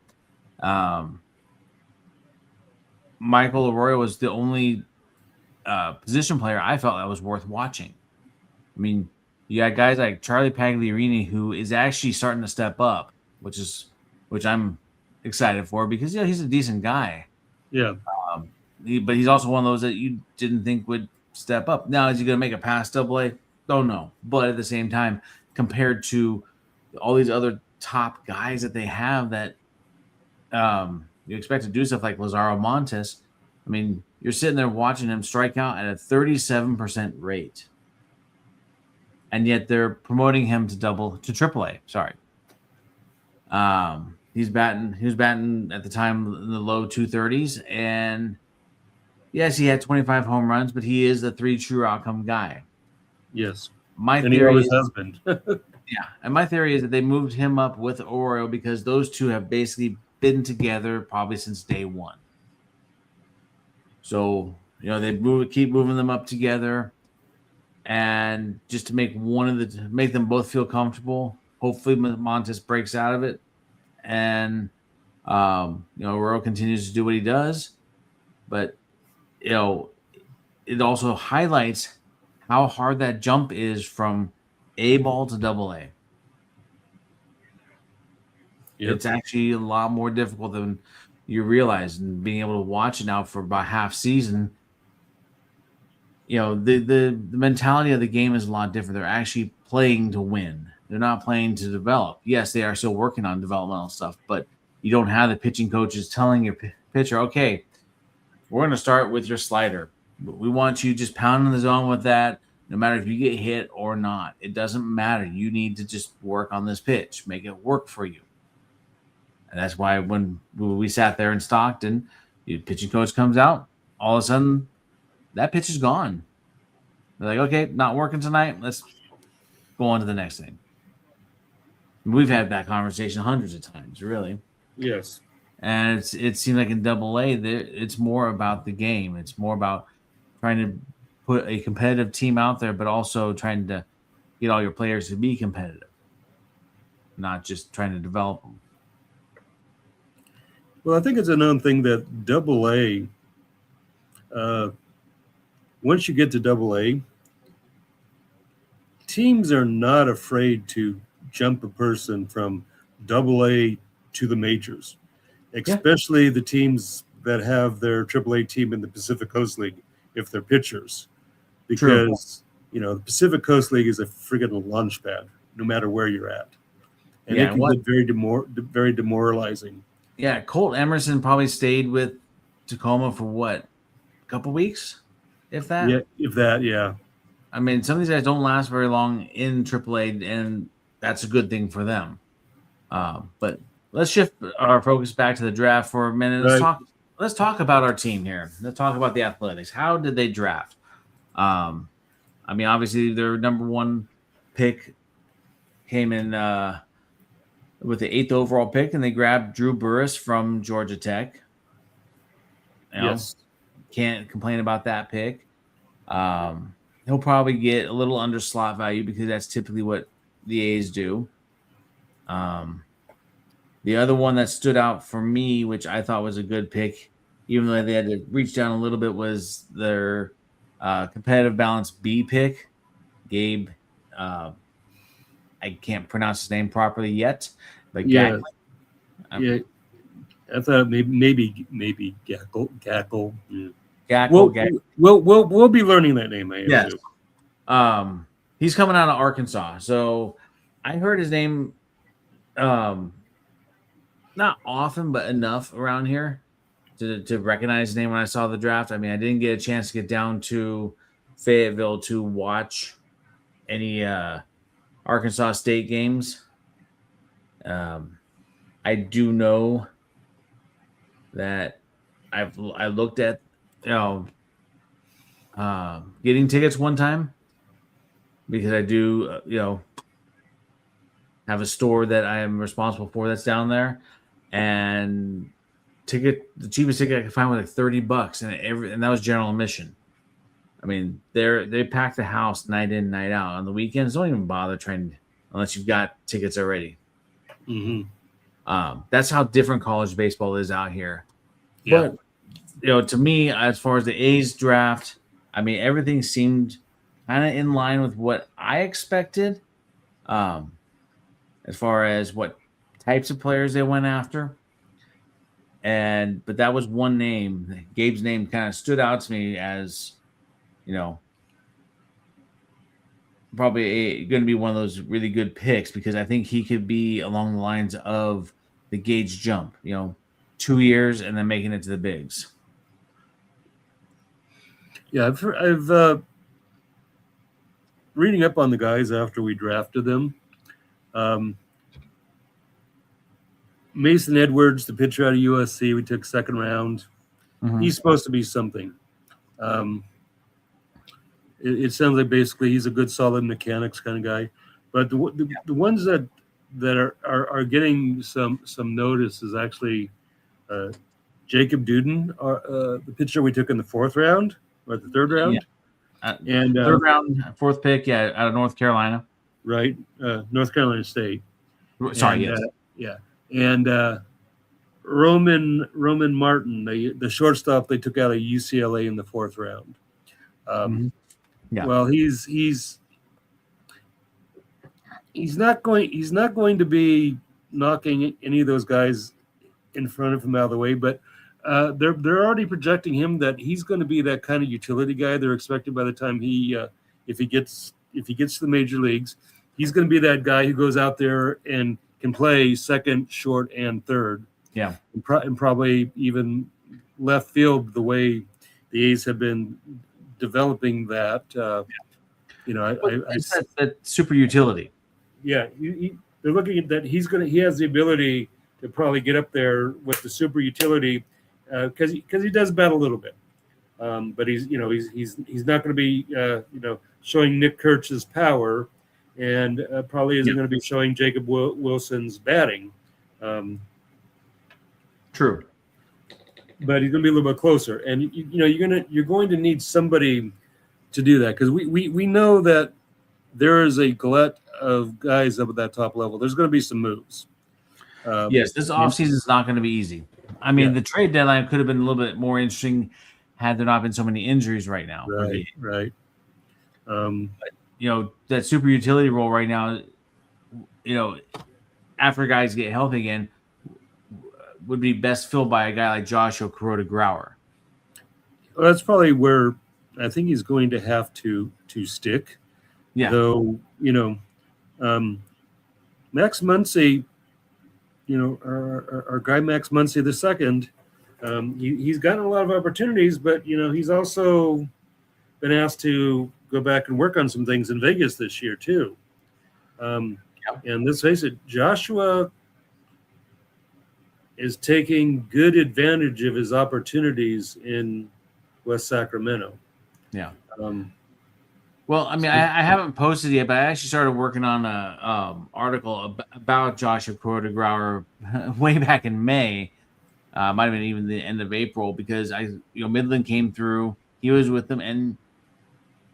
Michael Arroyo was the only position player I felt that was worth watching. I mean, you got guys like Charlie Pagliarini, who is actually starting to step up, which I'm excited for because he's a decent guy. Yeah. But he's also one of those that you didn't think would step up. Now, is he going to make a pass AA? Don't know. But at the same time, compared to all these other top guys that they have that you expect to do stuff like Lazaro Montes, I mean, you're sitting there watching him strike out at a 37% rate. And yet they're promoting him to AAA. Sorry. He was batting at the time in the low 230s, and yes, he had 25 home runs, but he is the 3 true outcome guy. Yes. And he always has been. Yeah. And my theory is that they moved him up with Arroyo because those two have basically been together probably since day one. So, they keep moving them up together, and just to make make them both feel comfortable. Hopefully Montes breaks out of it, and Arroyo continues to do what he does. But it also highlights how hard that jump is from A ball to AA. Yep. It's actually a lot more difficult than you realize, and being able to watch it now for about half season. The mentality of the game is a lot different. They're actually playing to win. They're not playing to develop. Yes, they are still working on developmental stuff, but you don't have the pitching coaches telling your pitcher, okay, we're going to start with your slider. We want you just pounding the zone with that, no matter if you get hit or not. It doesn't matter. You need to just work on this pitch, make it work for you. And that's why when we sat there in Stockton, the pitching coach comes out, all of a sudden, that pitch is gone. They're like, okay, not working tonight. Let's go on to the next thing. We've had that conversation hundreds of times, really. Yes. And it seems like in AA, it's more about the game. It's more about trying to put a competitive team out there, but also trying to get all your players to be competitive, not just trying to develop them. Well, I think it's a known thing that AA, once you get to AA, teams are not afraid to jump a person from AA to the majors, especially the teams that have their AAA team in the Pacific Coast League, if they're pitchers, because the Pacific Coast League is a friggin' launch pad, no matter where you're at, and it can get very demoralizing. Yeah, Colt Emerson probably stayed with Tacoma for what, a couple weeks, if that. Yeah, if that. Yeah. I mean, some of these guys don't last very long in AAA, and that's a good thing for them. But let's shift our focus back to the draft for a minute. Let's talk about our team here. Let's talk about the Athletics. How did they draft? I mean, obviously, their number 1 pick came in with the 8th overall pick, and they grabbed Drew Burris from Georgia Tech. Yes. Can't complain about that pick. He'll probably get a little under slot value because that's typically what the A's do. The other one that stood out for me, which I thought was a good pick, even though they had to reach down a little bit, was their competitive balance B pick, Gabe. Uh, I can't pronounce his name properly yet, but Yeah, Um, yeah. I thought maybe Gackle. Yeah. Gackle. We'll be learning that name, I Yes. assume. He's coming out of Arkansas, so I heard his name not often, but enough around here to recognize his name when I saw the draft. I mean, I didn't get a chance to get down to Fayetteville to watch any Arkansas State games. I do know that I looked at getting tickets one time because I do have a store that I am responsible for that's down there, and the cheapest ticket I could find was like $30, and that was general admission. I mean, they pack the house night in, night out. On the weekends, don't even bother trying unless you've got tickets already. Mm-hmm. That's how different college baseball is out here. Yeah. But to me, as far as the A's draft, I mean, everything seemed kind of in line with what I expected. As far as what types of players they went after. But that was one name. Gabe's name kind of stood out to me as, probably going to be one of those really good picks because I think he could be along the lines of the Gage jump, 2 years and then making it to the bigs. Yeah, I've reading up on the guys after we drafted them. Mason Edwards, the pitcher out of USC, we took second round. Mm-hmm. He's supposed to be something. It sounds like basically he's a good, solid mechanics kind of guy. But the ones that are getting some notice is actually Jacob Duden, the pitcher we took in the fourth round or the third round. Yeah. And third round, fourth pick, out of North Carolina. Right, North Carolina State. Sorry, yes. Yeah. And Roman Martin, the shortstop they took out of UCLA in the fourth round. Well, he's not going to be knocking any of those guys in front of him out of the way, but they're already projecting him that he's going to be that kind of utility guy. They're expecting by the time if he gets to the major leagues, he's going to be that guy who goes out there and can play second, short, and third. Yeah, and probably even left field the way the A's have been developing that. It's that super utility. Yeah, they're looking at that. He has the ability to probably get up there with the super utility because he does bat a little bit, but he's not going to be showing Nick Kirch's power. And probably isn't going to be showing Jacob Wilson's batting. True, but he's going to be a little bit closer. And you're going to need somebody to do that because we know that there is a glut of guys up at that top level. There's going to be some moves. Yes, this offseason is not going to be easy. I mean, the trade deadline could have been a little bit more interesting had there not been so many injuries right now. Right. But, that super utility role right now, after guys get healthy again, would be best filled by a guy like Joshua Kuroda-Grauer. Well, that's probably where I think he's going to have to stick. Yeah. Though, Max Muncy, our guy Max Muncy the second, he's gotten a lot of opportunities, but he's also been asked to go back and work on some things in Vegas this year too. And let's face it, Joshua is taking good advantage of his opportunities in West Sacramento. Yeah. Well, I mean, I haven't posted yet, but I actually started working on a article about Joshua Kuroda-Grauer way back in May. Might have been even the end of April because Midland came through. He was with them, and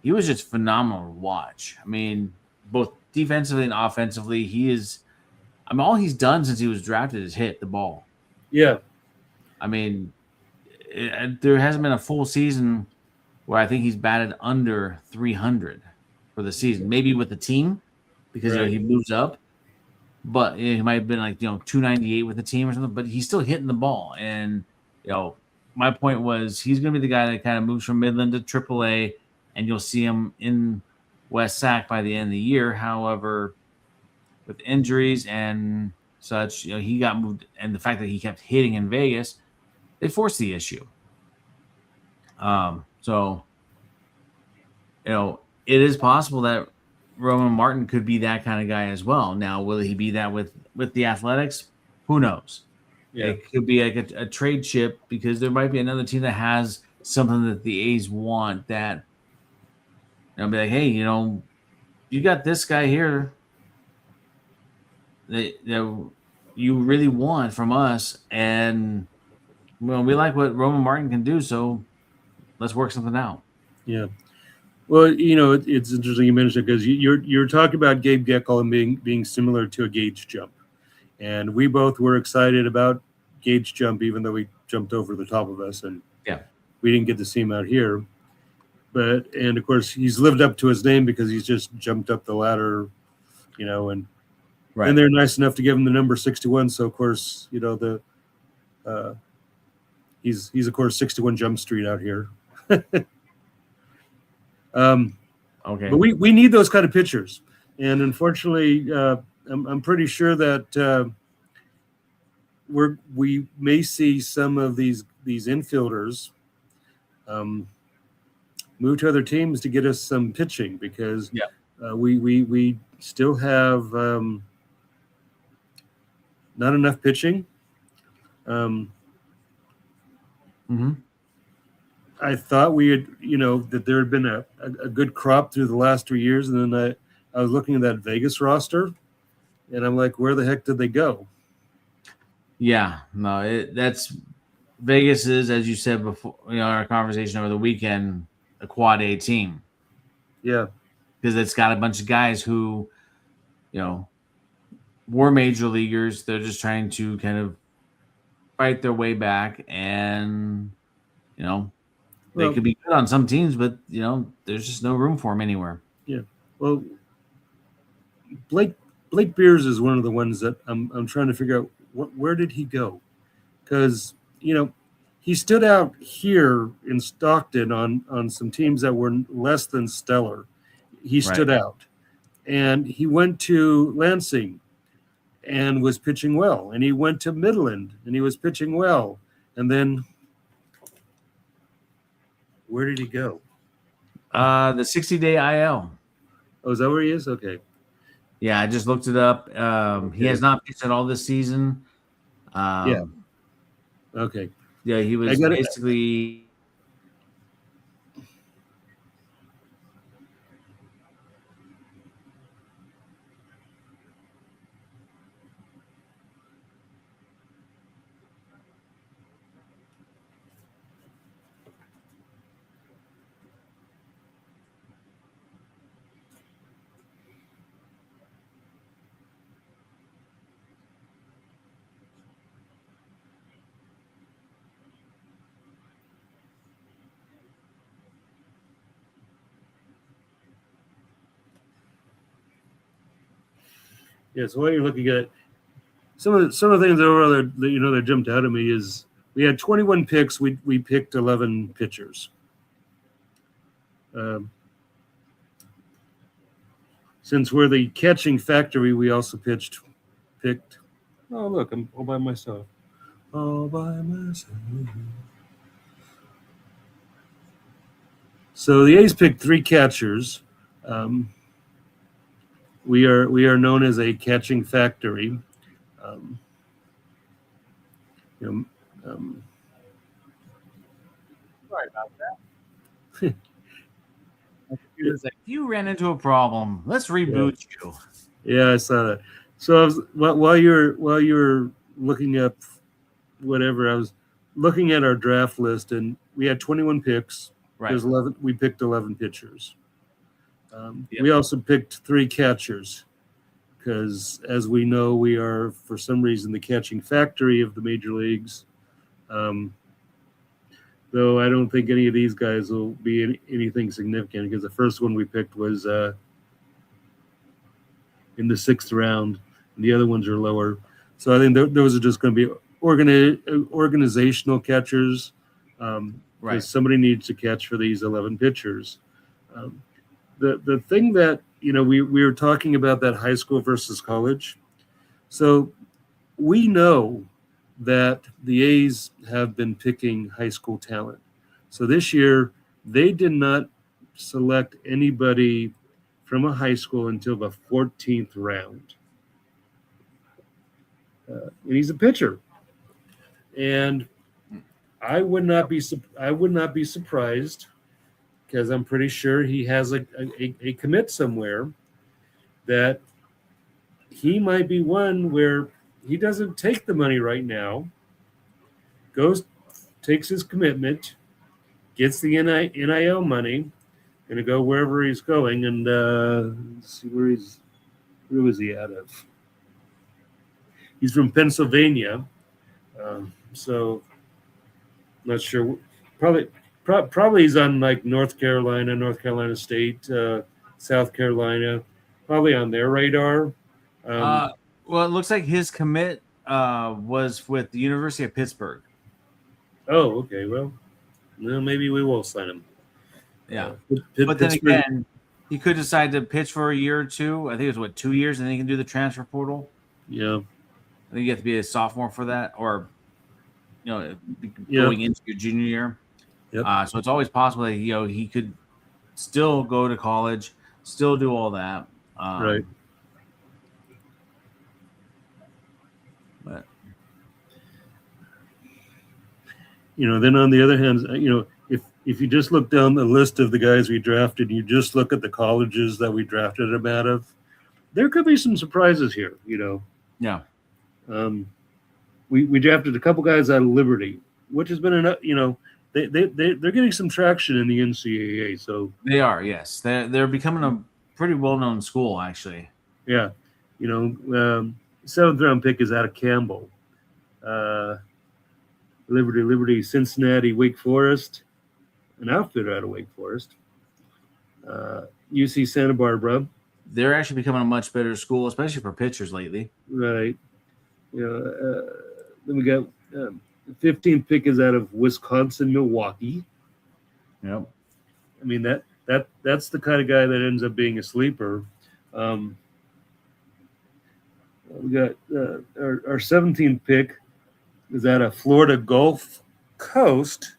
he was just phenomenal to watch. I mean, both defensively and offensively, all he's done since he was drafted is hit the ball. Yeah. I mean, there hasn't been a full season where I think he's batted under 300 for the season. Maybe with the team because Right. he moves up, but he might have been like 298 with the team or something. But he's still hitting the ball, and my point was he's going to be the guy that kind of moves from Midland to AAA, and you'll see him in West Sac by the end of the year. However, with injuries and such, he got moved, and the fact that he kept hitting in Vegas, they forced the issue. So it is possible that Roman Martin could be that kind of guy as well. Now, will he be that with the Athletics? Who knows? Yeah. It could be like a trade chip because there might be another team that has something that the A's want that be like, hey, you got this guy here that you really want from us, and we like what Roman Martin can do, so let's work something out. Yeah. Well, it's interesting you mentioned it because you're talking about Gabe Geckel and being similar to a Gage Jump, and we both were excited about Gage Jump, even though he jumped over the top of us, and we didn't get to see him out here. And of course, he's lived up to his name because he's just jumped up the ladder, and they're nice enough to give him the number 61. So of course, he's of course 61 Jump Street out here. Okay. But we need those kind of pitchers, and unfortunately, I'm pretty sure that we may see some of these infielders move to other teams to get us some pitching because we still have not enough pitching. I thought we had, that there had been a good crop through the last 3 years. And then I was looking at that Vegas roster and I'm like, where the heck did they go? Yeah, no, that's Vegas is, as you said before, our conversation over the weekend, a quad A team. Yeah. Because it's got a bunch of guys who, were major leaguers. They're just trying to kind of fight their way back and, they could be good on some teams, but there's just no room for them anywhere. Yeah. Well, Blake Beers is one of the ones that I'm trying to figure out where did he go? Because he stood out here in Stockton on some teams that were less than stellar. He stood out, and he went to Lansing and was pitching well, and he went to Midland and he was pitching well, and then. Where did he go? The 60-day IL. Oh, is that where he is? Okay. Yeah, I just looked it up. He has not pitched at all this season. Yeah. Okay. Yeah, he was basically. Yeah, so while you're looking at some of the things that that jumped out at me is we had 21 picks. We picked 11 pitchers. Since we're the catching factory, we also picked. Oh, look, I'm all by myself. All by myself. So the A's picked 3 catchers. We are known as a catching factory. Sorry about that. You ran into a problem. Let's reboot you. Yeah, I saw that. So while you were looking up whatever, I was looking at our draft list, and we had 21 picks. Right. There's 11. We picked 11 pitchers. We also picked 3 catchers because, as we know, we are, for some reason, the catching factory of the major leagues. though I don't think any of these guys will be anything significant because the first one we picked was in the 6th round, and the other ones are lower. So I think those are just going to be organizational catchers. Because somebody needs to catch for these 11 pitchers. The thing that we were talking about, that high school versus college. So we know that the A's have been picking high school talent. So this year they did not select anybody from a high school until the 14th round, and he's a pitcher. And I would not be surprised, because I'm pretty sure he has a commit somewhere, that he might be one where he doesn't take the money right now, takes his commitment, gets the NIL money, going to go wherever he's going, and let's see where was he out of? He's from Pennsylvania, so not sure. Probably he's on like North Carolina State, South Carolina, probably on their radar. Well, it looks like his commit was with the University of Pittsburgh. Oh, okay. Well, maybe we will sign him. Yeah, but then again, he could decide to pitch for a year or two. I think it's 2 years, and then he can do the transfer portal. Yeah, I think you have to be a sophomore for that, or going into your junior year. Yep. So it's always possible that he could still go to college, still do all that. Right. But then on the other hand, if you just look down the list of the guys we drafted, you just look at the colleges that we drafted them out of, there could be some surprises here. Yeah. We drafted a couple guys out of Liberty, which has been enough. They're getting some traction in the NCAA. So they are, yes, they're becoming a pretty well-known school, actually. Yeah, 7th round pick is out of Campbell, Liberty, Cincinnati, Wake Forest, an outfitter out of Wake Forest, UC Santa Barbara. They're actually becoming a much better school, especially for pitchers lately. Right. Then we got. The 15th pick is out of Wisconsin, Milwaukee. Yep. I mean that's the kind of guy that ends up being a sleeper. We got our 17th pick is out of Florida Gulf Coast.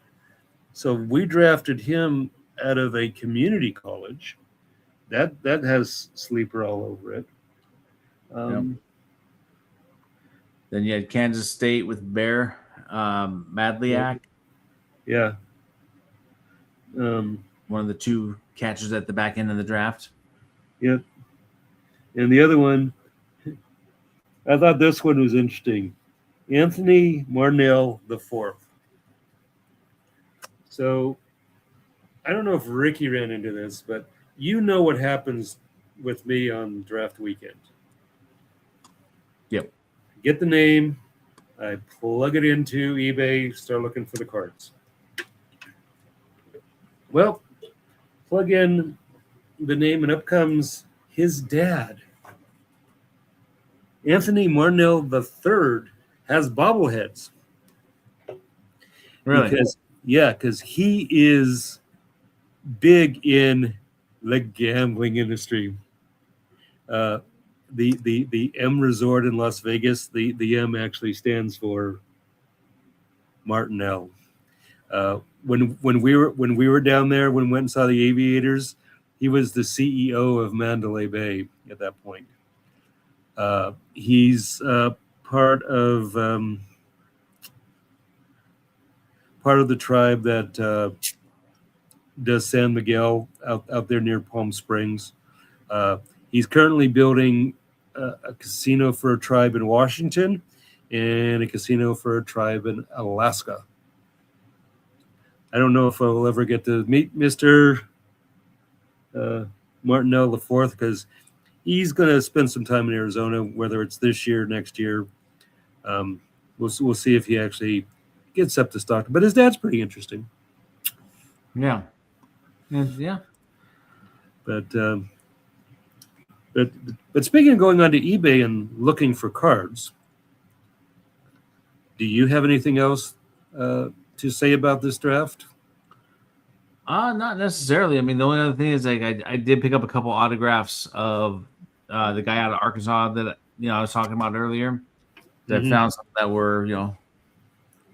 So we drafted him out of a community college. That has sleeper all over it. Yep. Then you had Kansas State with Bear Madliak. Yeah. One of the two catchers at the back end of the draft. Yep. And the other one, I thought this one was interesting. Anthony Marnell IV. So I don't know if Ricky ran into this, but what happens with me on draft weekend. Yep. Get the name, I plug it into eBay, start looking for the cards. Well, plug in the name, and up comes his dad. Anthony Marnell III has bobbleheads. Really? Because he is big in the gambling industry. The M Resort in Las Vegas, the M actually stands for Martinell. When we were down there, when we went and saw the Aviators, he was the CEO of Mandalay Bay at that point. He's part of the tribe that does San Miguel out there near Palm Springs. He's currently building a casino for a tribe in Washington and a casino for a tribe in Alaska. I don't know if I will ever get to meet Mr. Martinell IV, because he's going to spend some time in Arizona, whether it's this year, next year. We'll see if he actually gets up to Stockton. But his dad's pretty interesting. Yeah. Yeah. But but but speaking of going onto eBay and looking for cards, do you have anything else to say about this draft? Not necessarily. I mean, the only other thing is like I did pick up a couple autographs of the guy out of Arkansas that I was talking about earlier. I Mm-hmm. found some that were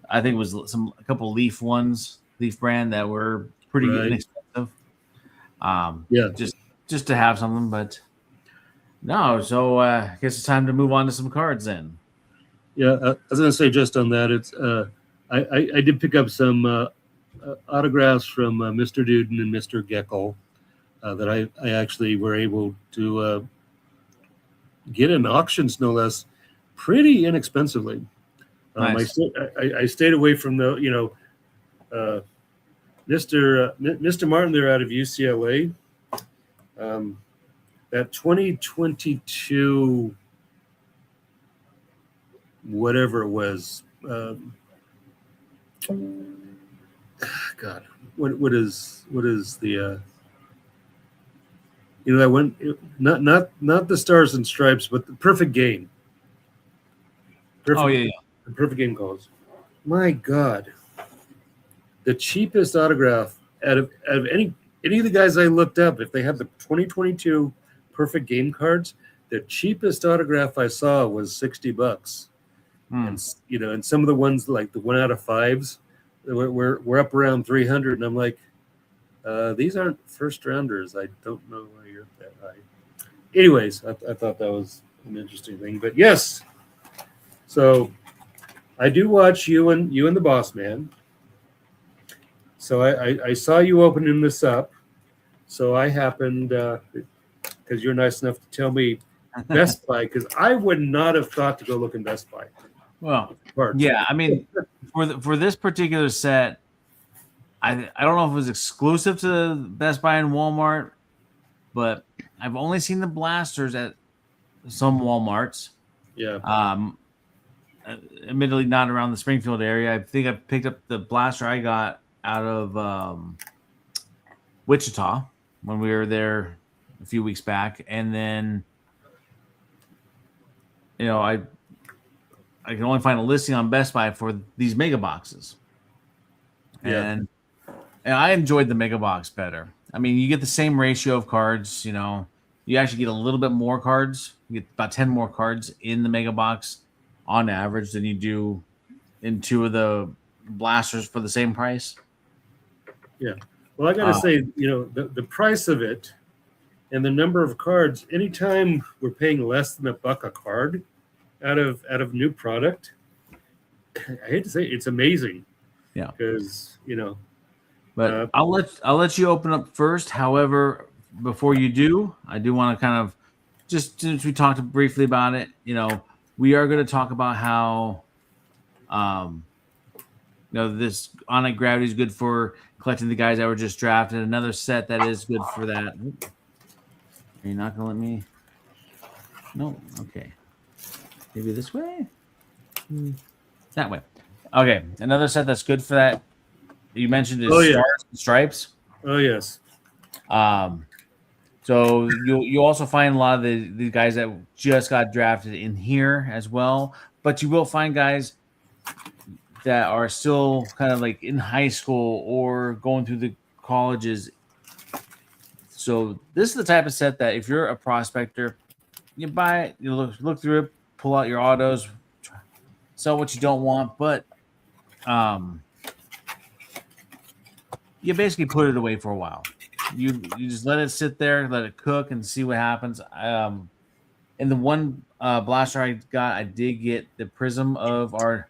I think it was a couple Leaf ones, Leaf brand that were pretty Right. inexpensive. Yeah. Just to have something, but no. So I guess it's time to move on to some cards then. Yeah, I was going to say just on that, it's I did pick up some autographs from Mr. Duden and Mr. Geckel that I actually were able to get in auctions, no less, pretty inexpensively. Nice. I stayed away from the Mr. Martin there out of UCLA. That 2022 whatever it was. God, what is the that one, not the Stars and Stripes, but the Perfect Game. Oh yeah. The Perfect Game calls. My God, the cheapest autograph out of any of the guys I looked up, if they had the 2022 Perfect Game cards, the cheapest autograph I saw was $60. And and some of the ones like the 1 out of 5s we're up around 300, and I'm like, these aren't first rounders. I don't know why you're that high. Anyways, I thought that was an interesting thing. But yes, so I do watch you and the Boss Man. So I saw you opening this up. So I happened, because you're nice enough to tell me Best Buy, because I would not have thought to go look in Best Buy. Well, yeah, I mean, for this particular set, I don't know if it was exclusive to Best Buy and Walmart, but I've only seen the blasters at some Walmarts. Yeah. Admittedly, not around the Springfield area. I think I picked up the blaster I got out of Wichita when we were there a few weeks back, and then I can only find a listing on Best Buy for these mega boxes. Yeah. And I enjoyed the mega box better. I mean, you get the same ratio of cards, you actually get a little bit more cards. You get about 10 more cards in the mega box on average than you do in two of the blasters for the same price. Yeah. Well, I got to say, the price of it and the number of cards, anytime we're paying less than $1 a card out of new product, I hate to say it's amazing. Yeah. Because, but I'll let you open up first. However, before you do, I do want to kind of, just since we talked briefly about it, we are going to talk about how this Onit Gravity is good for collecting the guys that were just drafted. Another set that is good for that. Are you not going to let me? No. Okay. Maybe this way? That way. Okay. Another set that's good for that. You mentioned is Stars and Stripes. Oh, yes. So you'll also find a lot of the guys that just got drafted in here as well. But you will find guys that are still kind of like in high school or going through the colleges. So this is the type of set that if you're a prospector, you buy it, you look through it, pull out your autos, sell what you don't want, but you basically put it away for a while. You just let it sit there, let it cook, and see what happens. In the one blaster I got, I did get the prism of our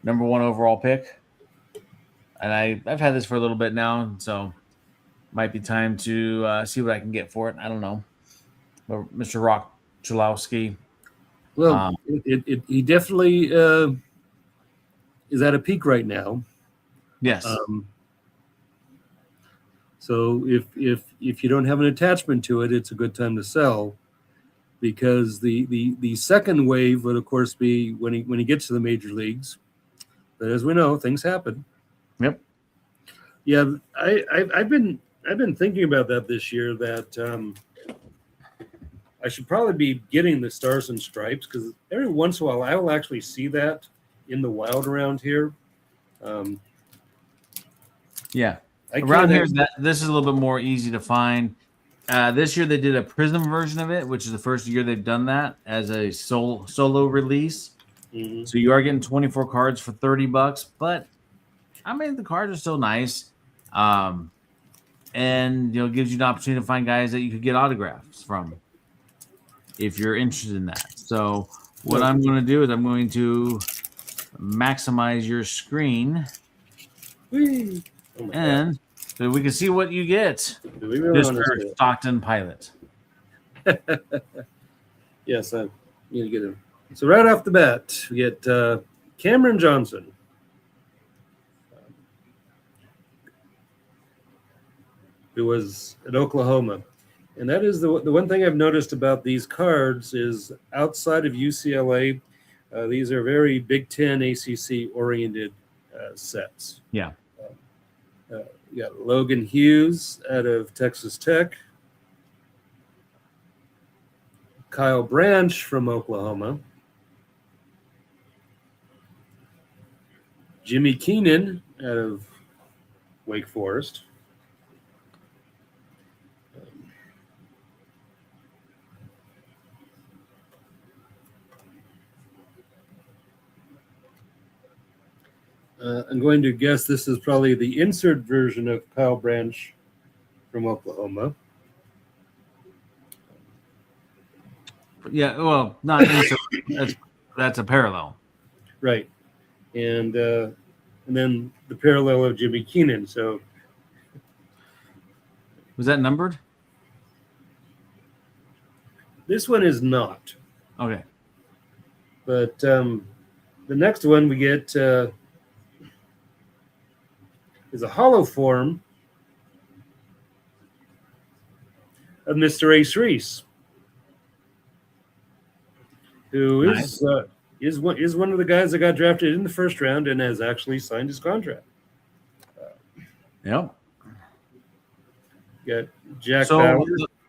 number 1 overall pick, and I've had this for a little bit now, so might be time to see what I can get for it. I don't know, but Mr. Rock Chalowski. Well, he definitely is at a peak right now. Yes. So if you don't have an attachment to it, it's a good time to sell, because the second wave would of course be when he gets to the major leagues. But as we know, things happen. Yep. Yeah, I've been thinking about that this year. That I should probably be getting the Stars and Stripes because every once in a while I will actually see that in the wild around here. Um, Yeah. I Around can't here, ex- this is a little bit more easy to find. This year they did a Prism version of it, which is the first year they've done that as a solo release. Mhm. So you are getting 24 cards for $30, but I mean the cards are still nice. And it gives you an opportunity to find guys that you could get autographs from if you're interested in that. So what No. I'm going to do is I'm going to maximize your screen, Whee! Oh my and so we can see what you get. God. Do we really want Mr. to Stockton Pilot. Yes, I need to get him. So right off the bat, we get Cameron Johnson. Who was at Oklahoma. And that is the one thing I've noticed about these cards is outside of UCLA, these are very Big Ten ACC oriented sets. Yeah. You got Logan Hughes out of Texas Tech, Kyle Branch from Oklahoma, Jimmy Keenan out of Wake Forest, I'm going to guess this is probably the insert version of Kyle Branch from Oklahoma. Yeah, well, not insert. That's a parallel. Right. And then the parallel of Jimmy Keenan. So Was that numbered? this one is not. Okay. But the next one we get is a hollow form of Mr. Ace Reese, who Nice. is one of the guys that got drafted in the first round and has actually signed his contract. Yep. Got Jack Bauer.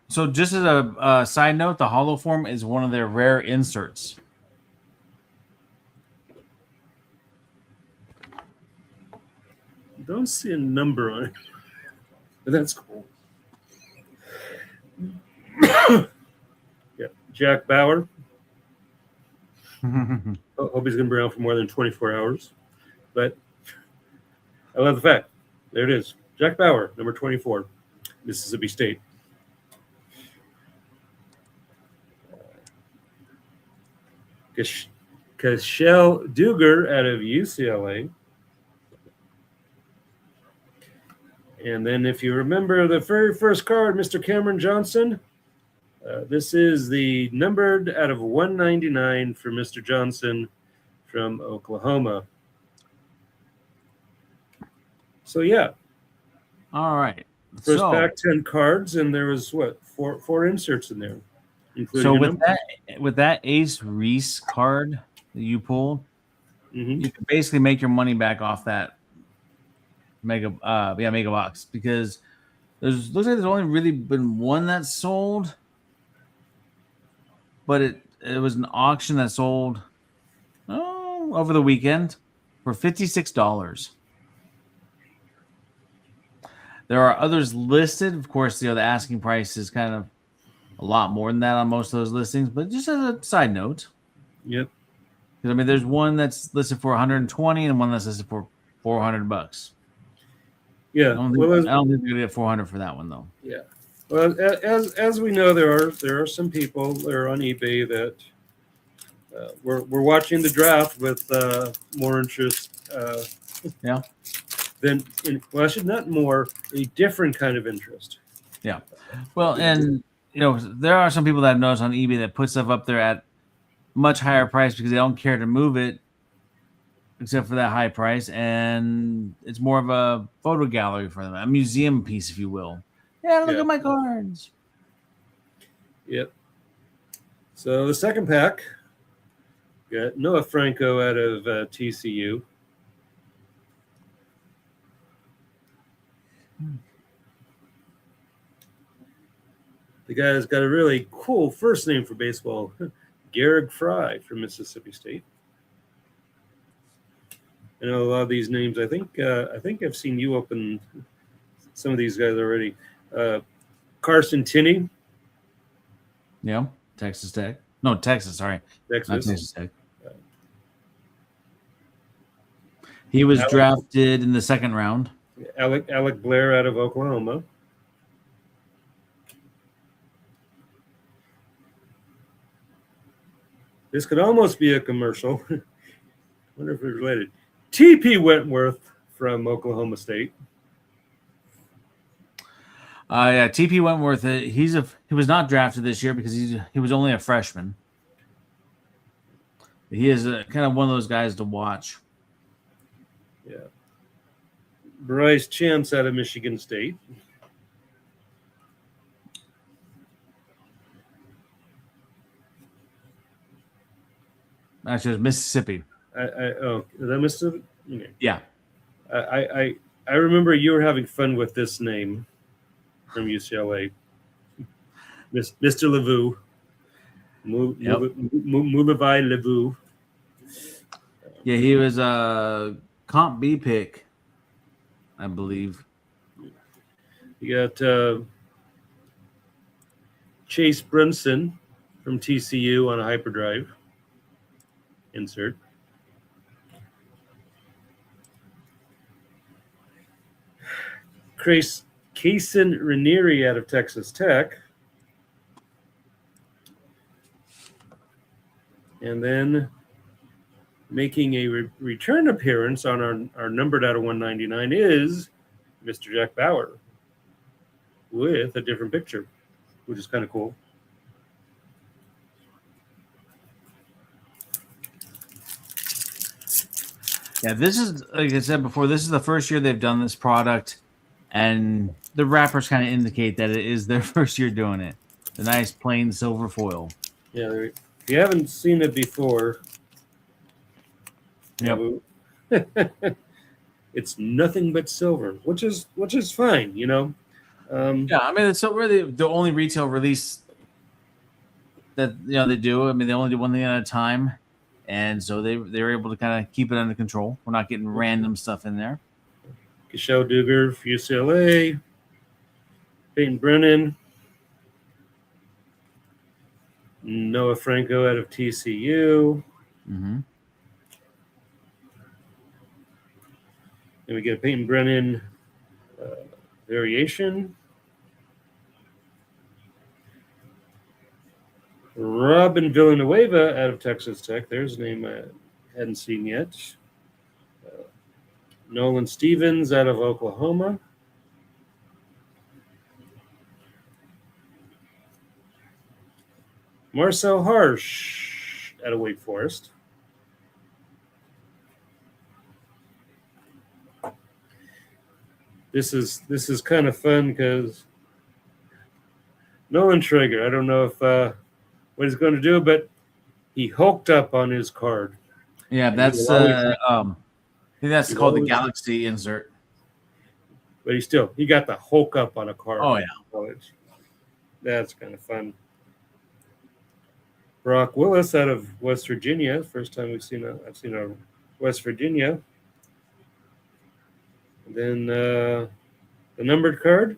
So just as a side note, the hollow form is one of their rare inserts. Don't see a number on it, but that's cool. Yeah, Jack Bauer. Hope he's going to be around for more than 24 hours. But I love the fact. There it is. Jack Bauer, number 24, Mississippi State. Cashel Duger out of UCLA. And then if you remember the very first card, Mr. Cameron Johnson, this is the numbered out of 199 for Mr. Johnson from Oklahoma. So, yeah. All right. First pack, 10 cards, and there was, four inserts in there. So with that Ace Reese card that you pulled, you can basically make your money back off that mega box, because looks like there's only really been one that sold, but it was an auction that sold over the weekend for $56. There are others listed. Of course, the asking price is kind of a lot more than that on most of those listings, but just as a side note. Yep. Because I mean, there's one that's listed for 120 and one that's listed for $400. Yeah. I don't think we're gonna get 400 for that one though. Yeah. Well, as we know, there are some people that are on eBay that we're watching the draft with more interest. Yeah. A different kind of interest. Yeah. Well, and there are some people that I've noticed on eBay that put stuff up there at much higher price because they don't care to move it except for that high price, and it's more of a photo gallery for them, a museum piece, if you will. Yeah, look at my cards. Yep. So the second pack, got Noah Franco out of TCU. The guy's got a really cool first name for baseball, Garrick Fry from Mississippi State. I know a lot of these names. I think I've seen you open some of these guys already. Carson Tinney. Yeah, Texas Tech. No, Texas. Sorry, Texas. not Texas Tech. He was drafted in the second round. Alec Blair out of Oklahoma. This could almost be a commercial. Wonder if it's related. T.P. Wentworth from Oklahoma State. Yeah, T.P. Wentworth. He was not drafted this year because he was only a freshman. He is kind of one of those guys to watch. Yeah. Bryce Chance out of Michigan State. Actually, it was Mississippi. Is that Mississippi? Okay. Yeah. I remember you were having fun with this name from UCLA, Mr. Levu. Mulavi Levu. Yeah, he was a Comp B pick, I believe. You got Chase Brunson from TCU on a hyperdrive. Insert. Kaysen Raniere out of Texas Tech. And then making a return appearance on our numbered out of 199 is Mr. Jack Bauer with a different picture, which is kind of cool. Yeah, this is, like I said before, this is the first year they've done this product, and the wrappers kind of indicate that it is their first year doing it. The nice plain silver foil. Yeah, if you haven't seen it before, it's nothing but silver, which is fine, you know. Yeah, I mean, it's really the only retail release that they do. I mean, they only do one thing at a time. And so they were able to kind of keep it under control. We're not getting random stuff in there. Michelle Duger for UCLA. Peyton Brennan. Noah Franco out of TCU. Mm-hmm. And we get a Peyton Brennan variation. Robin Villanueva out of Texas Tech. There's a name I hadn't seen yet. Nolan Stevens out of Oklahoma. Marcel Harsh out of Wake Forest. This is kind of fun because Nolan Traeger, I don't know if what he's going to do, but he hulked up on his card. Yeah, that's I think that's called the Galaxy insert. But he got the Hulk up on a card. Oh yeah, college. That's kind of fun. Brock Willis out of West Virginia. First time I've seen a West Virginia. And then the numbered card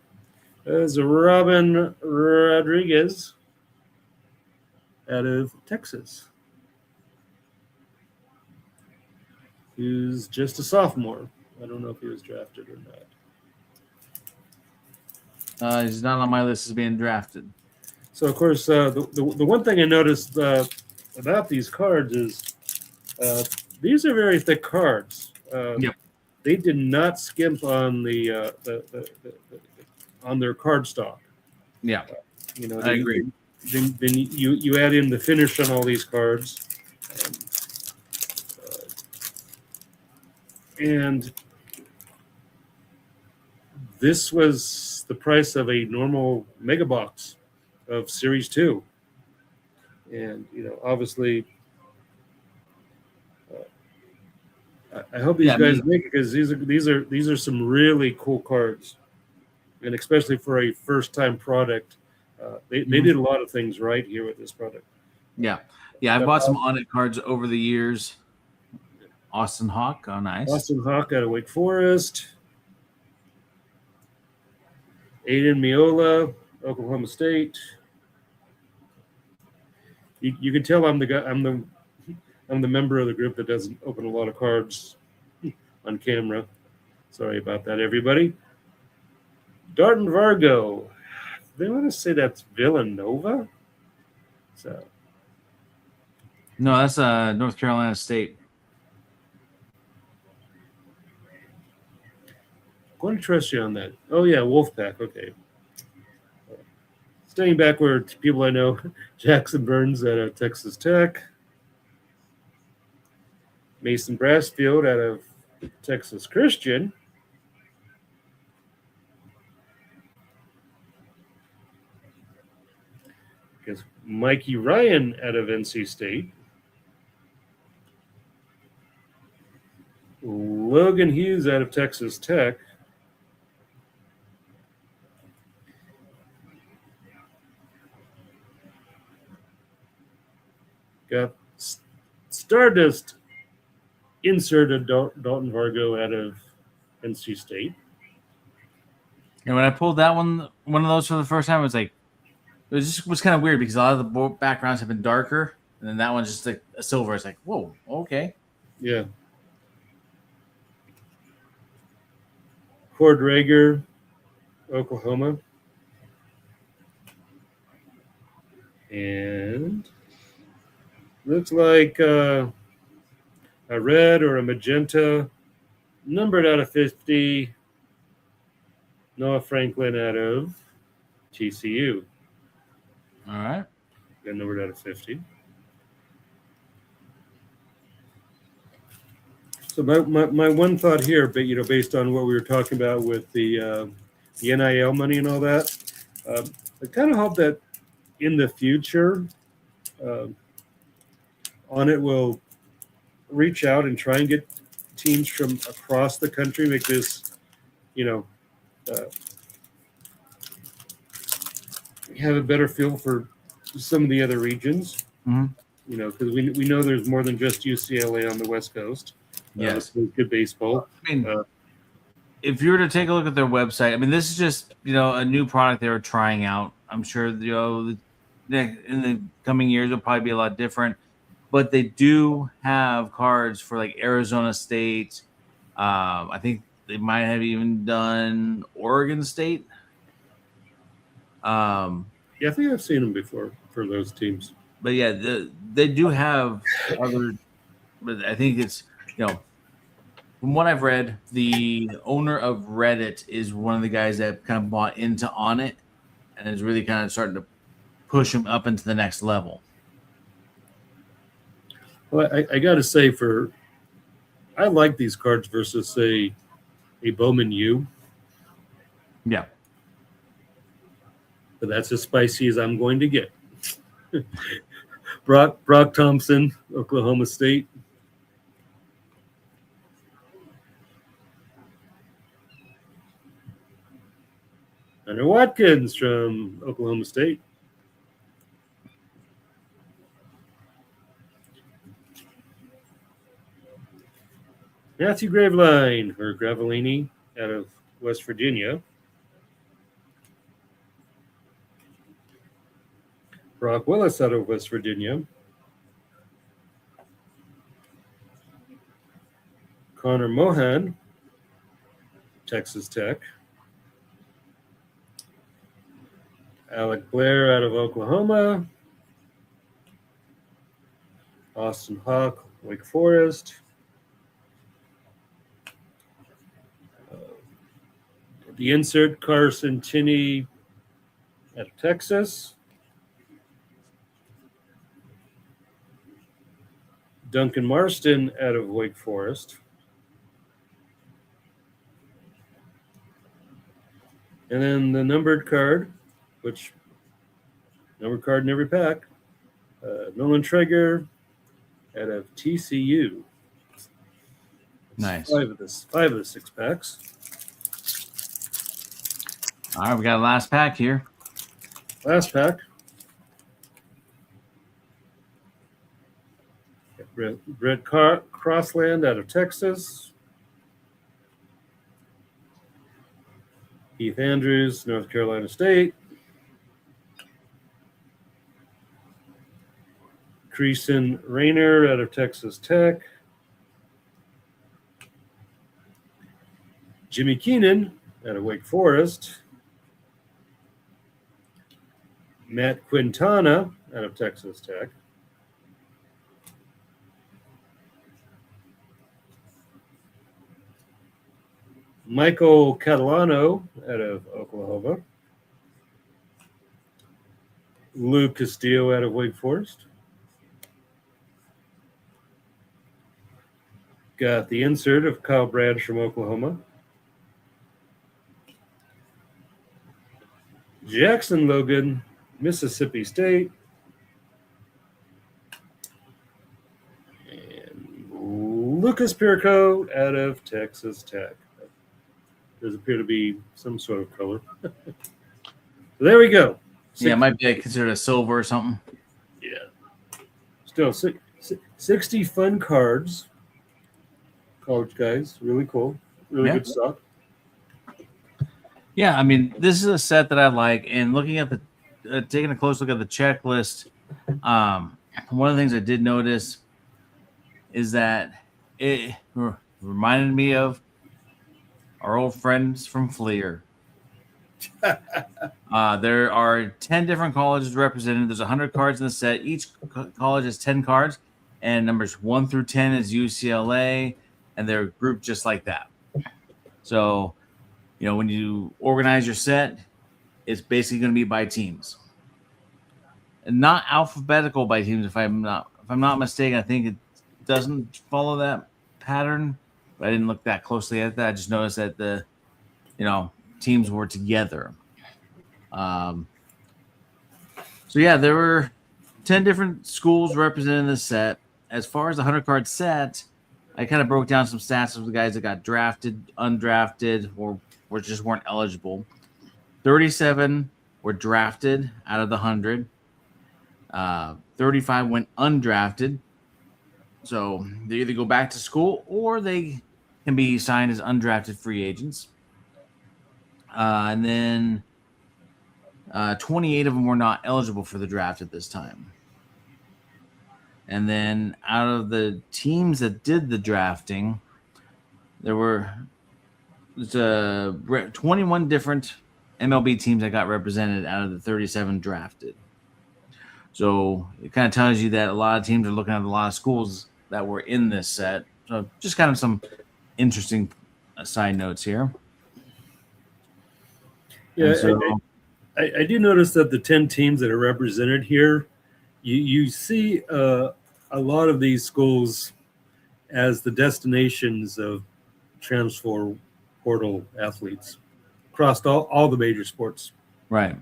is Robin Rodriguez out of Texas, who's just a sophomore. I don't know if he was drafted or not. He's not on my list as being drafted. So, of course, the one thing I noticed about these cards is these are very thick cards. Yep. They did not skimp on the on their card stock. Yeah, I agree. Then you add in the finish on all these cards, and this was the price of a normal mega box of Series 2, and obviously, I hope these guys make it because these are some really cool cards. and especially for a first-time product, they did a lot of things right here with this product. Yeah. I bought some Onit cards over the years. Austin Hawk, oh nice. Austin Hawk out of Wake Forest. Aiden Miola, Oklahoma State. You can tell I'm the guy. I'm the member of the group that doesn't open a lot of cards on camera. Sorry about that, everybody. Darton Vargo. They want to say that's Villanova. So no, that's North Carolina State. I'm going to trust you on that. Oh yeah, Wolfpack. Okay. Staying backward, people I know: Jackson Burns out of Texas Tech, Mason Brassfield out of Texas Christian. Because Mikey Ryan out of NC State. Logan Hughes out of Texas Tech. Got Stardust inserted Dalton Vargo out of NC State. And when I pulled that one of those for the first time, it was kind of weird because a lot of the backgrounds have been darker, and then that one's just like a silver. It's like, whoa, okay. Yeah. Cord Rager, Oklahoma. And looks like a red or a magenta, numbered out of 50. Noah Franklin out of TCU. All right. Got numbered out of 50. So my one thought here, but based on what we were talking about with the NIL money and all that, I kind of hope that in the future, Onit will reach out and try and get teams from across the country, make this, have a better feel for some of the other regions. Mm-hmm. Because we know there's more than just UCLA on the West Coast. Yes, good baseball. I mean, if you were to take a look at their website, I mean, this is just a new product they were trying out. I'm sure in the coming years it'll probably be a lot different, but they do have cards for like Arizona State. I think they might have even done Oregon State. Yeah, I think I've seen them before for those teams. But yeah, they do have other. But I think it's from what I've read, the owner of Reddit is one of the guys that kind of bought into Onit and is really kind of starting to push him up into the next level. Well, I got to say, I like these cards versus, say, a Bowman U. Yeah. But that's as spicy as I'm going to get. Brock Thompson, Oklahoma State. Hunter Watkins from Oklahoma State. Matthew Graveline, or Gravelini, out of West Virginia. Brock Willis out of West Virginia. Connor Mohan, Texas Tech. Alec Blair out of Oklahoma. Austin Hawk, Wake Forest. The insert, Carson Tinney out of Texas. Duncan Marston out of Wake Forest. And then the numbered card, which numbered card in every pack, Nolan Traeger out of TCU. Nice. Five of the 6 packs. All right, we got a last pack here. Last pack. Brett Crossland out of Texas. Heath Andrews, North Carolina State. Creason Rayner out of Texas Tech. Jimmy Keenan out of Wake Forest. Matt Quintana out of Texas Tech. Michael Catalano out of Oklahoma. Luke Castillo out of Wake Forest. Got the insert of Kyle Branch from Oklahoma. Jackson Logan, Mississippi State. And Lucas Pirco out of Texas Tech. Does appear to be some sort of color. So there we go. Yeah, it might be considered a silver or something. Yeah. Still, 60 fun cards. College guys, really cool. Really good stuff. Yeah, I mean, this is a set that I like. And looking at the, taking a close look at the checklist, one of the things I did notice is that it reminded me of our old friends from Fleer. There are 10 different colleges represented. There's 100 cards in the set. Each college has 10 cards, and numbers 1 through 10 is UCLA, and they're grouped just like that. So, you know, when you organize your set, it's basically going to be by teams, and not alphabetical by teams. If I'm not mistaken, I think it doesn't follow that pattern. But I didn't look that closely at that. I just noticed that the, you know, teams were together. So yeah, there were 10 different schools represented in this set. As far as the 100 card set, I kind of broke down some stats of the guys that got drafted, undrafted, or just weren't eligible. 37 were drafted out of the 100. 35 went undrafted. So they either go back to school or they can be signed as undrafted free agents. And then 28 of them were not eligible for the draft at this time. And then out of the teams that did the drafting, there's 21 different MLB teams that got represented out of the 37 drafted. So it kind of tells you that a lot of teams are looking at a lot of schools that were in this set. So just kind of some interesting side notes here. Yeah, so, I do notice that the 10 teams that are represented here, you see a lot of these schools as the destinations of transfer portal athletes across all the major sports. Right.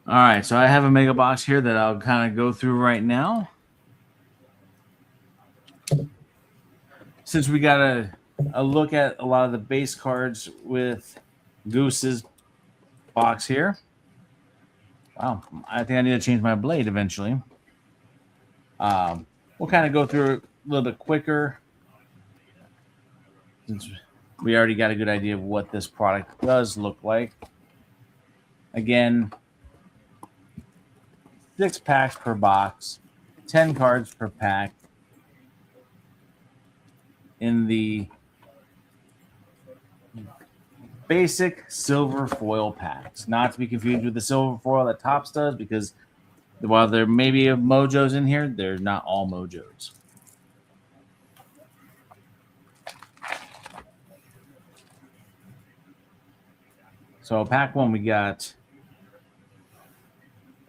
All right, so I have a mega box here that I'll kind of go through right now. Since we got a look at a lot of the base cards with Goose's box here. Wow, I think I need to change my blade eventually. We'll kind of go through it a little bit quicker since we already got a good idea of what this product does look like. Again, 6 packs per box, 10 cards per pack in the basic silver foil packs. Not to be confused with the silver foil that Topps does, because while there may be mojos in here, they're not all mojos. So pack 1, we got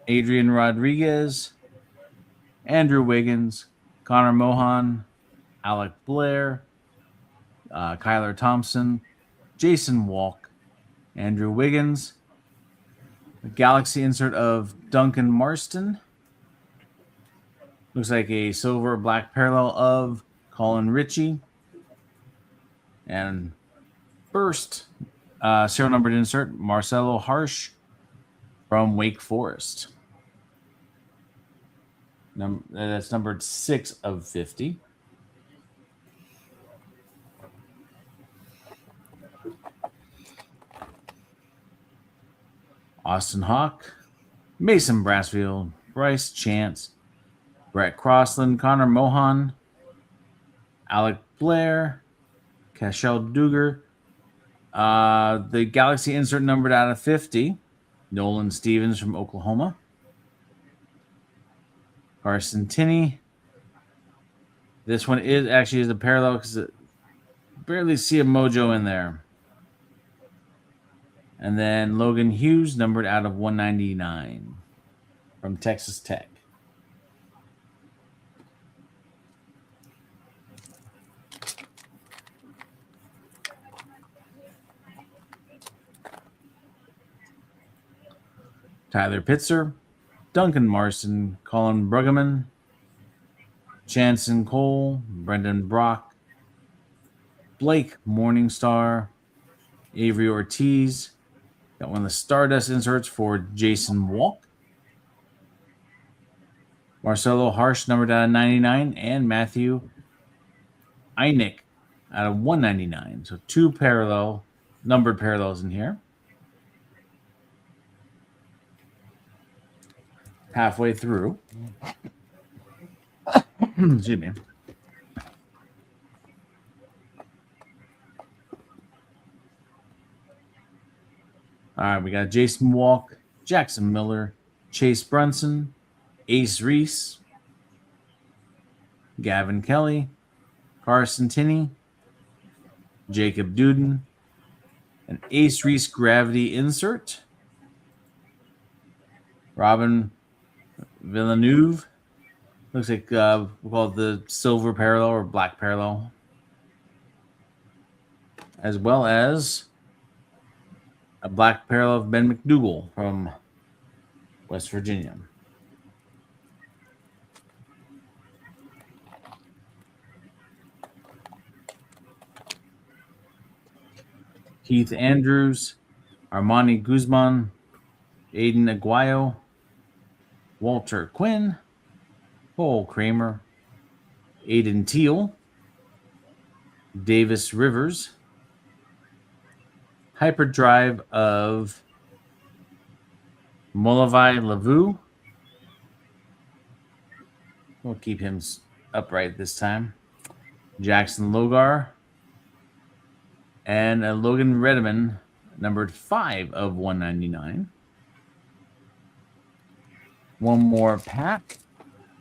Adrian Rodriguez, Andrew Wiggins, Connor Mohan, Alec Blair, Kyler Thompson, Jason Walk, Andrew Wiggins, a Galaxy insert of Duncan Marston. Looks like a silver black parallel of Colin Ritchie. And first Serial numbered insert, Marcelo Harsh from Wake Forest. That's numbered 6 of 50. Austin Hawk, Mason Brassfield, Bryce Chance, Brett Crossland, Connor Mohan, Alec Blair, Cashel Duger. The Galaxy insert numbered out of 50. Nolan Stevens from Oklahoma. Carson Tinney. This one is a parallel because I barely see a mojo in there. And then Logan Hughes, numbered out of 199 from Texas Tech. Tyler Pitzer, Duncan Marson, Colin Bruggeman, Chanson Cole, Brendan Brock, Blake Morningstar, Avery Ortiz. Got one of the Stardust inserts for Jason Walk. Marcelo Harsh, numbered out of 99, and Matthew Einig out of 199. So 2 numbered parallels in here. Halfway through. Excuse me. All right, we got Jason Walk, Jackson Miller, Chase Brunson, Ace Reese, Gavin Kelly, Carson Tinney, Jacob Duden, an Ace Reese Gravity insert, Robin Villeneuve. Looks like we'll call it the silver parallel or black parallel. As well as a black parallel of Ben McDougal from West Virginia. Keith Andrews, Armani Guzman, Aiden Aguayo, Walter Quinn, Paul Kramer, Aiden Teal, Davis Rivers, Hyperdrive of Molavai Lavu. We'll keep him upright this time. Jackson Logar, and Logan Redeman, numbered 5 of 199. One more pack.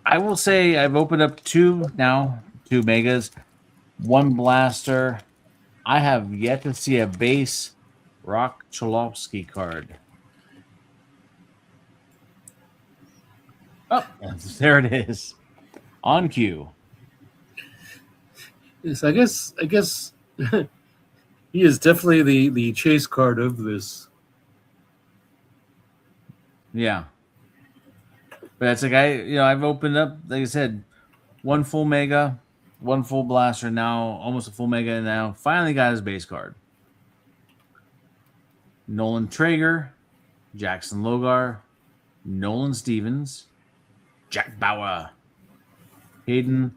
I will say I've opened up 2 megas, 1 blaster. I have yet to see a base Rock Cholowski card. Oh, there it is. On cue. Yes, I guess he is definitely the chase card of this. Yeah. But it's like I've opened up, like I said, 1 full mega, 1 full blaster, now almost a full mega, and now finally got his base card. Nolan Traeger, Jackson Logar, Nolan Stevens, Jack Bauer, Hayden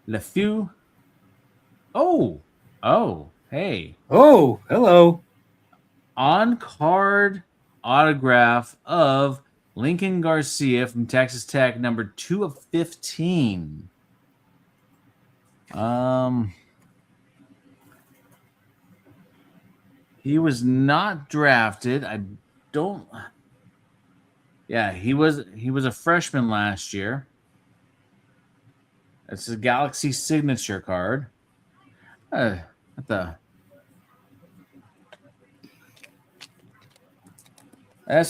LeFew. Oh, hey. Oh, hello. On-card autograph of Lincoln Garcia from Texas Tech, number 2 of 15. He was not drafted. He was a freshman last year. It's a Galaxy signature card. That's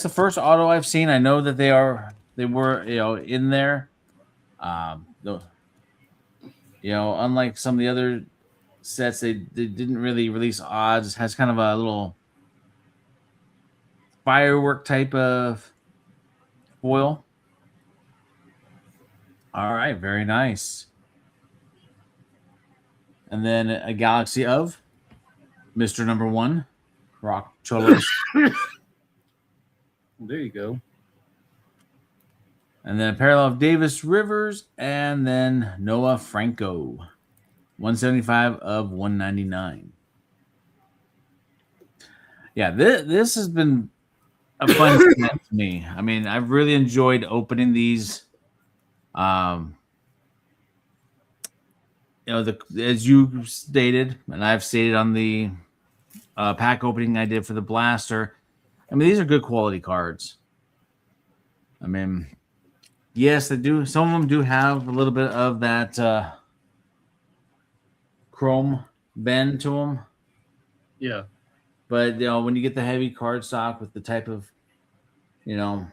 the first auto I've seen. I know that they were in there. Unlike some of the other sets, they didn't really release odds. It has kind of a little firework type of foil. All right, very nice. And then a Galaxy of Mr. Number 1, Rock Cholos. There you go. And then a parallel of Davis Rivers, and then Noah Franco, 175 of 199. Yeah, this has been a fun set to me. I mean, I've really enjoyed opening these. You know, as you stated, and I've stated on the pack opening I did for the Blaster. I mean, these are good quality cards. I mean, yes, they do. Some of them do have a little bit of that chrome bend to them. Yeah. But, you know, when you get the heavy card stock with the type of, you know,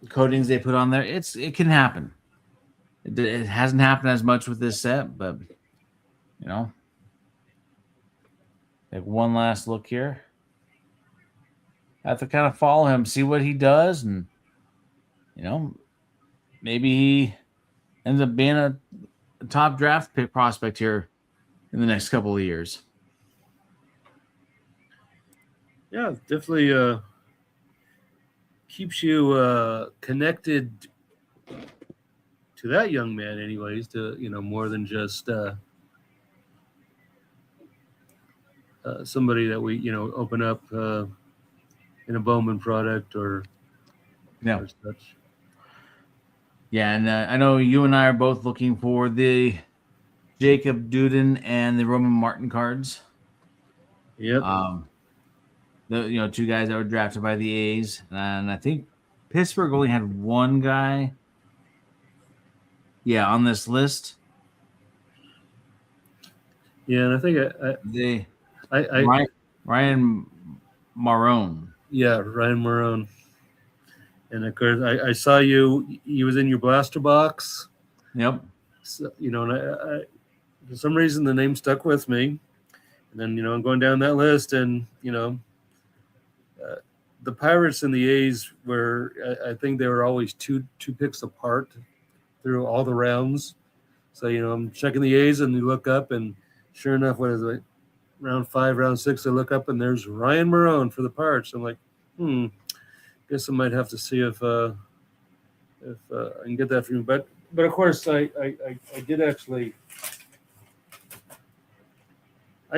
coatings they put on there, it can happen. It hasn't happened as much with this set, but, you know, take one last look here. I have to kind of follow him, see what he does, and, you know, maybe he ends up being a top draft pick prospect here in the next couple of years. Yeah, definitely keeps you connected to that young man, anyways. To more than just somebody that we open up in a Bowman product or such. Yeah, and I know you and I are both looking for the Jacob Duden and the Roman Martin cards. Yep. The two guys that were drafted by the A's, and I think Pittsburgh only had one guy. Yeah, on this list. Yeah, and I think Ryan Marone. Yeah, Ryan Marone. And of course, I saw he was in your blaster box. Yep. So, and I for some reason the name stuck with me. And then I'm going down that list, and the Pirates and the A's were, I think they were always two picks apart through all the rounds. So I'm checking the A's, and you look up, and sure enough, what is it? Round 5, round 6, I look up, and there's Ryan Marone for the Pirates. I'm like, guess I might have to see if I can get that for you. But of course, I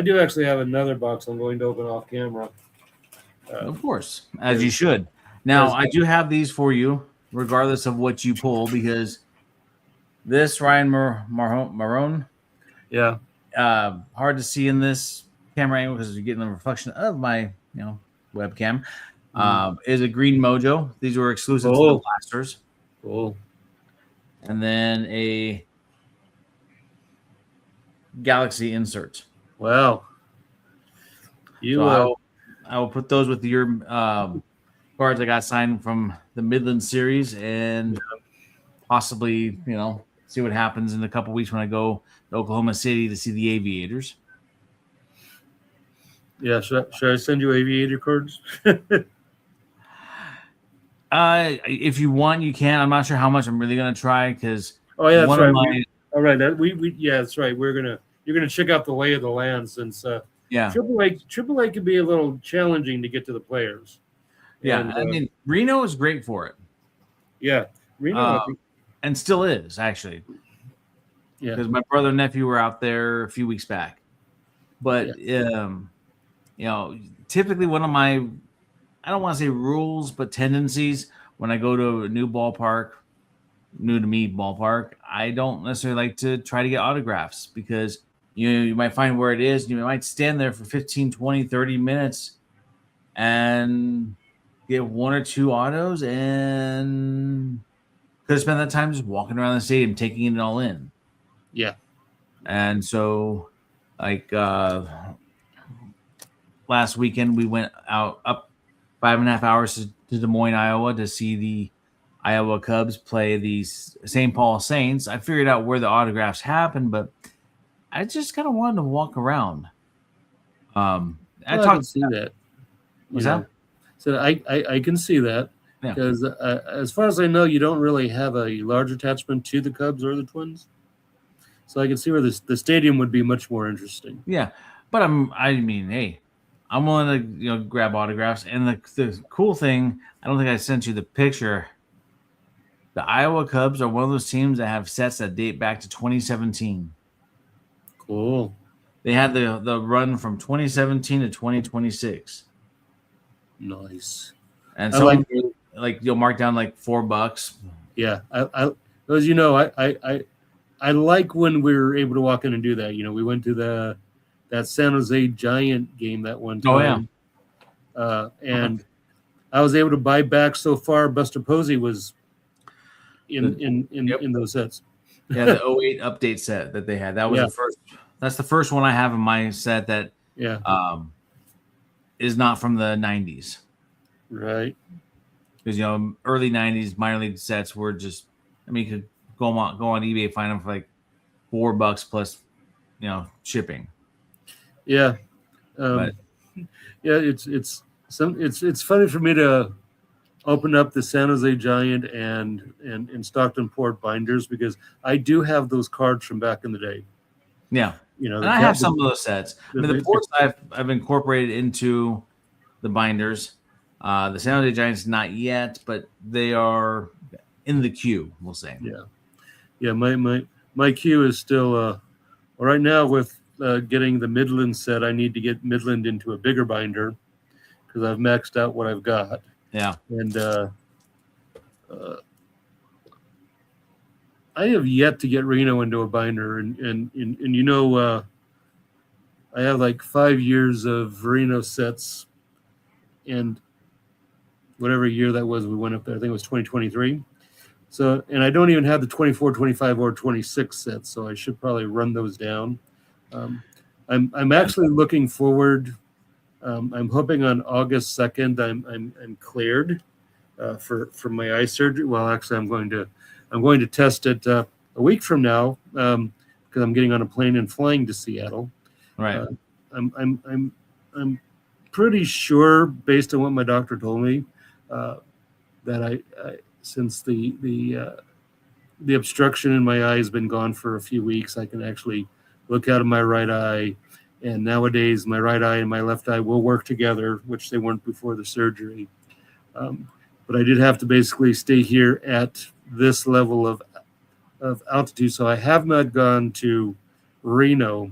do actually have another box I'm going to open off camera. Of course, as you should. Now, I do have these for you, regardless of what you pull, because this Ryan Marone, yeah, hard to see in this camera angle because you're getting the reflection of my webcam. Is a Green Mojo. These were exclusive to the Blasters. Cool. And then a Galaxy insert. Wow. I will put those with your cards I got signed from the Midland series, and possibly see what happens in a couple weeks when I go to Oklahoma City to see the Aviators. Yeah, should I send you Aviator cards? If you want, you can. I'm not sure how much I'm really gonna try because. Oh yeah, that's right. All right, that's right. You're gonna check out the lay of the land since Triple A could be a little challenging to get to the players. Yeah, and, I mean Reno is great for it. Yeah, Reno and still is actually. Yeah, because my brother and nephew were out there a few weeks back, but typically one of my, I don't want to say rules, but tendencies when I go to a new to me ballpark, I don't necessarily like to try to get autographs because you might find where it is. You might stand there for 15, 20, 30 minutes and get one or two autos and could have spent that time just walking around the stadium, taking it all in. Yeah. And so like last weekend we went up 5.5 hours to Des Moines, Iowa to see the Iowa Cubs play the St. Paul Saints. I figured out where the autographs happened, but I just kind of wanted to walk around. I can see that. What's that? So I can see that because as far as I know, you don't really have a large attachment to the Cubs or the Twins. So I can see where the stadium would be much more interesting. Yeah, but I mean, hey, I'm willing to grab autographs. And the cool thing, I don't think I sent you the picture. The Iowa Cubs are one of those teams that have sets that date back to 2017. Cool. They had the run from 2017 to 2026. Nice. And I some like you'll mark down like $4. Yeah, as you know, I like when we're able to walk in and do that. We went to that San Jose Giant game that one time. Oh yeah. And I was able to buy back so far. Buster Posey was in those sets. Yeah, the 08 update set that they had. That was the first. That's the first one I have in my set that is not from the 90s. Right. Because early 90s minor league sets were just, you could go on eBay, find them for like $4 plus shipping. Yeah. But it's funny for me to open up the San Jose Giant and Stockton Port binders, because I do have those cards from back in the day. Yeah. And I have some of those sets. The ports I've incorporated into the binders. The San Jose Giants not yet, but they are in the queue, we'll say. Yeah. My queue is still right now with getting the Midland set. I need to get Midland into a bigger binder because I've maxed out what I've got. Yeah. And I have yet to get Reno into a binder, and I have like 5 years of Reno sets, and whatever year that was, we went up there. I think it was 2023. So, and I don't even have the 24, 25, or 26 sets, so I should probably run those down. I'm actually looking forward. I'm hoping on August 2nd I'm cleared for my eye surgery. Well, actually, I'm going to test it a week from now because I'm getting on a plane and flying to Seattle. Right. I'm pretty sure, based on what my doctor told me, that I since the obstruction in my eye has been gone for a few weeks, I can actually look out of my right eye. And nowadays, my right eye and my left eye will work together, which they weren't before the surgery. But I did have to basically stay here at this level of altitude. So I have not gone to Reno.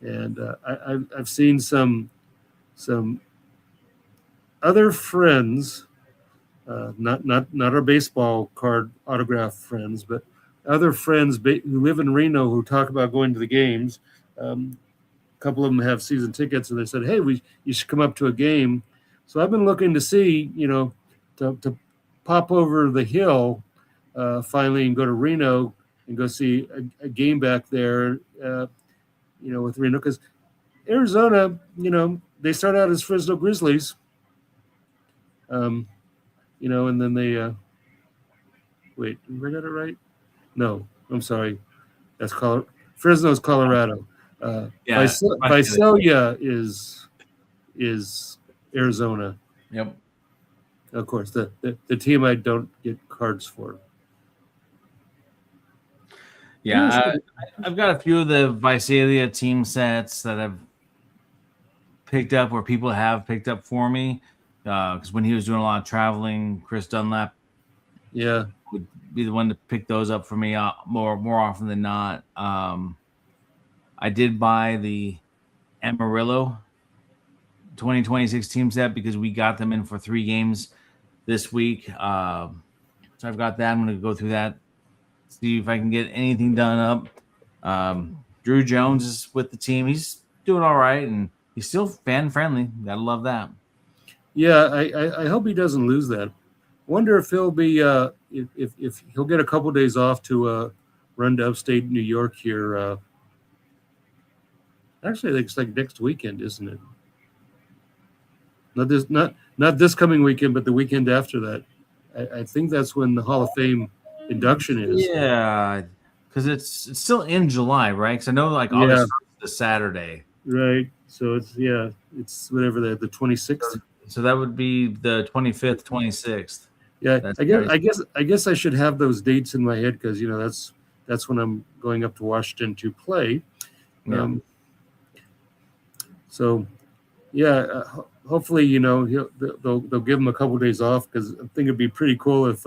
And I've seen some other friends, not our baseball card autograph friends, but other friends who live in Reno who talk about going to the games. A couple of them have season tickets, and they said, "Hey, you should come up to a game." So I've been looking to see, to pop over the hill finally and go to Reno and go see a game back there, with Reno, because Arizona, they start out as Fresno Grizzlies, and then they wait, did I get it right? No, I'm sorry, that's Fresno's Colorado. Visalia is Arizona. Yep. Of course, the team I don't get cards for. Yeah, I've got a few of the Visalia team sets that I've picked up, or people have picked up for me, because when he was doing a lot of traveling, Chris Dunlap would be the one to pick those up for me more often than not. I did buy the Amarillo 2026 team set because we got them in for 3 games this week. So I've got that. I'm going to go through that, see if I can get anything done up. Drew Jones is with the team. He's doing all right, and he's still fan friendly. Gotta love that. Yeah, I hope he doesn't lose that. Wonder if he'll be if he'll get a couple days off to run to upstate New York here. Actually, I think it's like next weekend, isn't it? Not this coming weekend, but the weekend after that. I think that's when the Hall of Fame induction is. Yeah, because it's still in July, right? Because I know August 1st is the Saturday. Right. So it's whatever the 26th. So that would be the 25th, 26th. Yeah, I guess I should have those dates in my head because that's when I'm going up to Washington to play. Yeah. Hopefully, they'll give him a couple of days off, because I think it'd be pretty cool if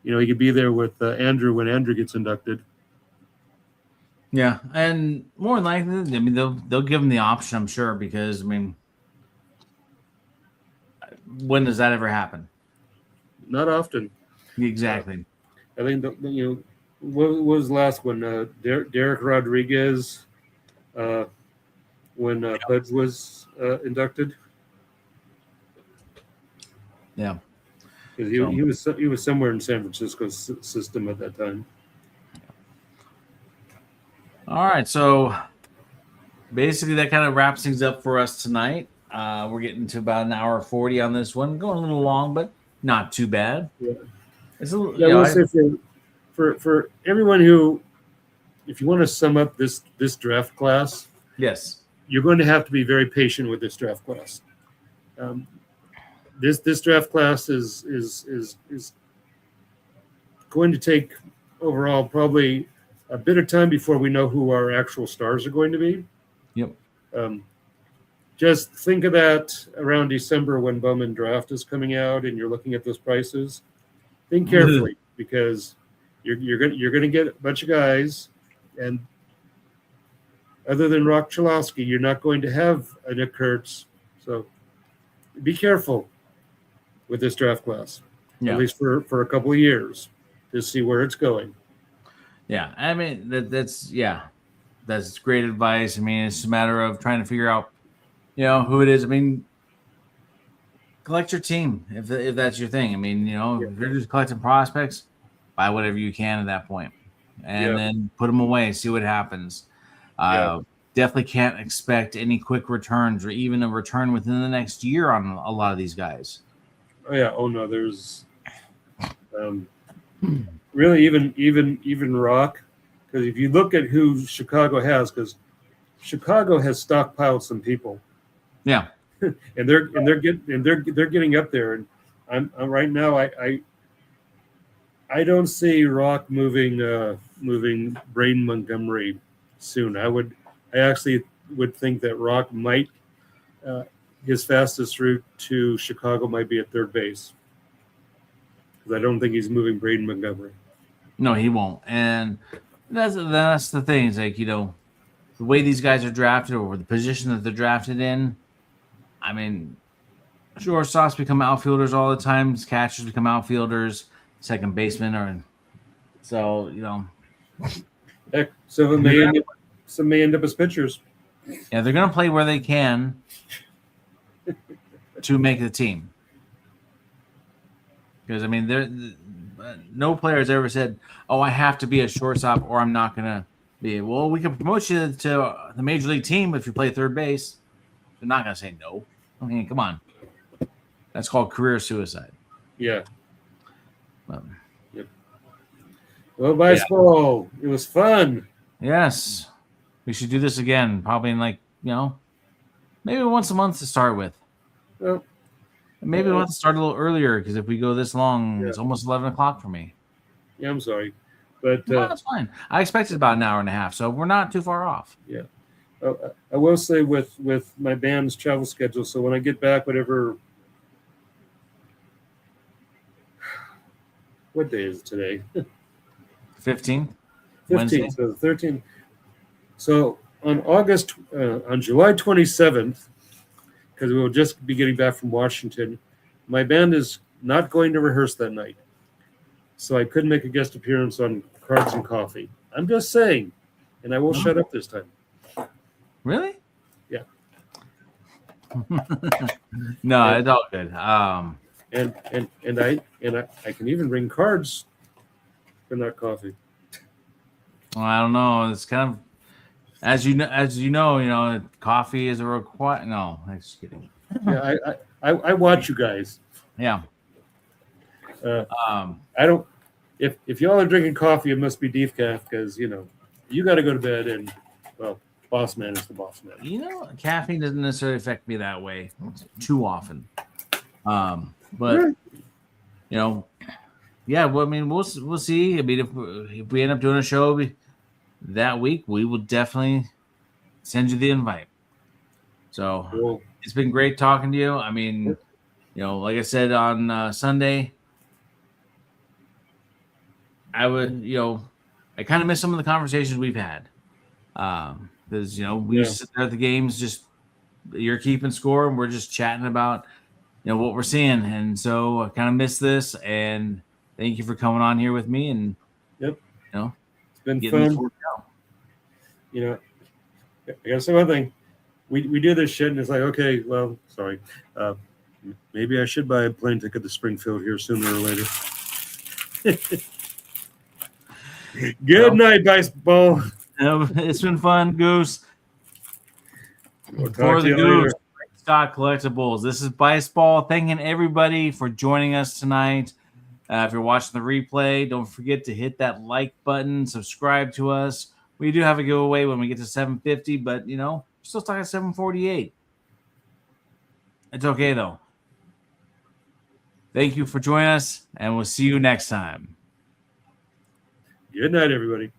he could be there with Andrew when Andrew gets inducted. Yeah, and more than likely, I mean, they'll give him the option, I'm sure, because I mean, when does that ever happen? Not often. Exactly. I think what was the last one? Derek Rodriguez, when Pudge was inducted. Yeah, because he was somewhere in San Francisco's system at that time. All right, so basically that kind of wraps things up for us tonight. We're getting to about an hour 40 on this one, going a little long, but not too bad. Yeah, it's a, I will say for everyone who, if you want to sum up this draft class, yes, you're going to have to be very patient with this draft class. This draft class is going to take overall probably a bit of time before we know who our actual stars are going to be. Yep. Just think of that around December when Bowman Draft is coming out and you're looking at those prices. Think carefully, because you're going to get a bunch of guys, and other than Rock Chalowski, you're not going to have a Nick Kurtz. So be careful with this draft class, at least for a couple of years, to see where it's going. Yeah, I mean that's great advice. I mean, it's a matter of trying to figure out, who it is. I mean, collect your team if that's your thing. I mean, if you're just collecting prospects, buy whatever you can at that point, and then put them away, see what happens. Definitely can't expect any quick returns or even a return within the next year on a lot of these guys. Oh yeah. Oh no. There's really even Rock, because if you look at who Chicago has, because Chicago has stockpiled some people. Yeah. and they're getting up there, and I'm right now I don't see Rock moving Braden Montgomery soon. I actually would think that Rock might his fastest route to Chicago might be at third base, because I don't think he's moving Braden Montgomery. No, he won't. And that's the thing. It's like, the way these guys are drafted or the position that they're drafted in. I mean, shortstops become outfielders all the time. Catchers become outfielders. Second baseman, Heck, some may end up as pitchers. Yeah, they're gonna play where they can to make the team. Because I mean, no player has ever said, "Oh, I have to be a shortstop, or I'm not gonna be." Well, we can promote you to the major league team if you play third base. They're not gonna say no. I mean, come on. That's called career suicide. Yeah. Well, baseball. It was fun. Yes. We should do this again, probably in maybe once a month to start with. Well, maybe we'll have to start a little earlier, because if we go this long, it's almost 11 o'clock for me. Yeah, I'm sorry. But no, that's fine. I expected about an hour and a half, so we're not too far off. Yeah. I will say with my band's travel schedule, so when I get back, whatever. What day is it today? 15th. 15th, so 13th. So on July 27th, because we will just be getting back from Washington, my band is not going to rehearse that night. So I couldn't make a guest appearance on Cards and Coffee. I'm just saying, and I will shut up this time. Really? Yeah. No, it's all good. And I can even bring cards for that coffee. Well, I don't know. It's kind of, as you know, coffee is a required. No, I'm just kidding. Yeah, I watch you guys. Yeah. I don't. If y'all are drinking coffee, it must be decaf, because you got to go to bed, and boss man is the boss man. Caffeine doesn't necessarily affect me that way too often. But yeah. Well, I mean, we'll see. I mean, if we end up doing a show that week, we will definitely send you the invite. So cool. It's been great talking to you. I mean, like I said on Sunday, I would, I kind of miss some of the conversations we've had. Because, we used to sit there at the games, just you're keeping score and we're just chatting about, what we're seeing. And so I kind of miss this. And thank you for coming on here with me. And, Yep. It's been fun. I gotta say one thing. We do this shit and it's like, okay, well, sorry. Maybe I should buy a plane ticket to Springfield here sooner or later. Good night, baseball. It's been fun, Goose. We'll For the Goose Scott Collectibles, this is Bice Ball. Thanking everybody for joining us tonight. If you're watching the replay, don't forget to hit that like button, subscribe to us. We do have a giveaway when we get to 750, but we're still stuck at 748. It's okay though. Thank you for joining us, and we'll see you next time. Good night, everybody.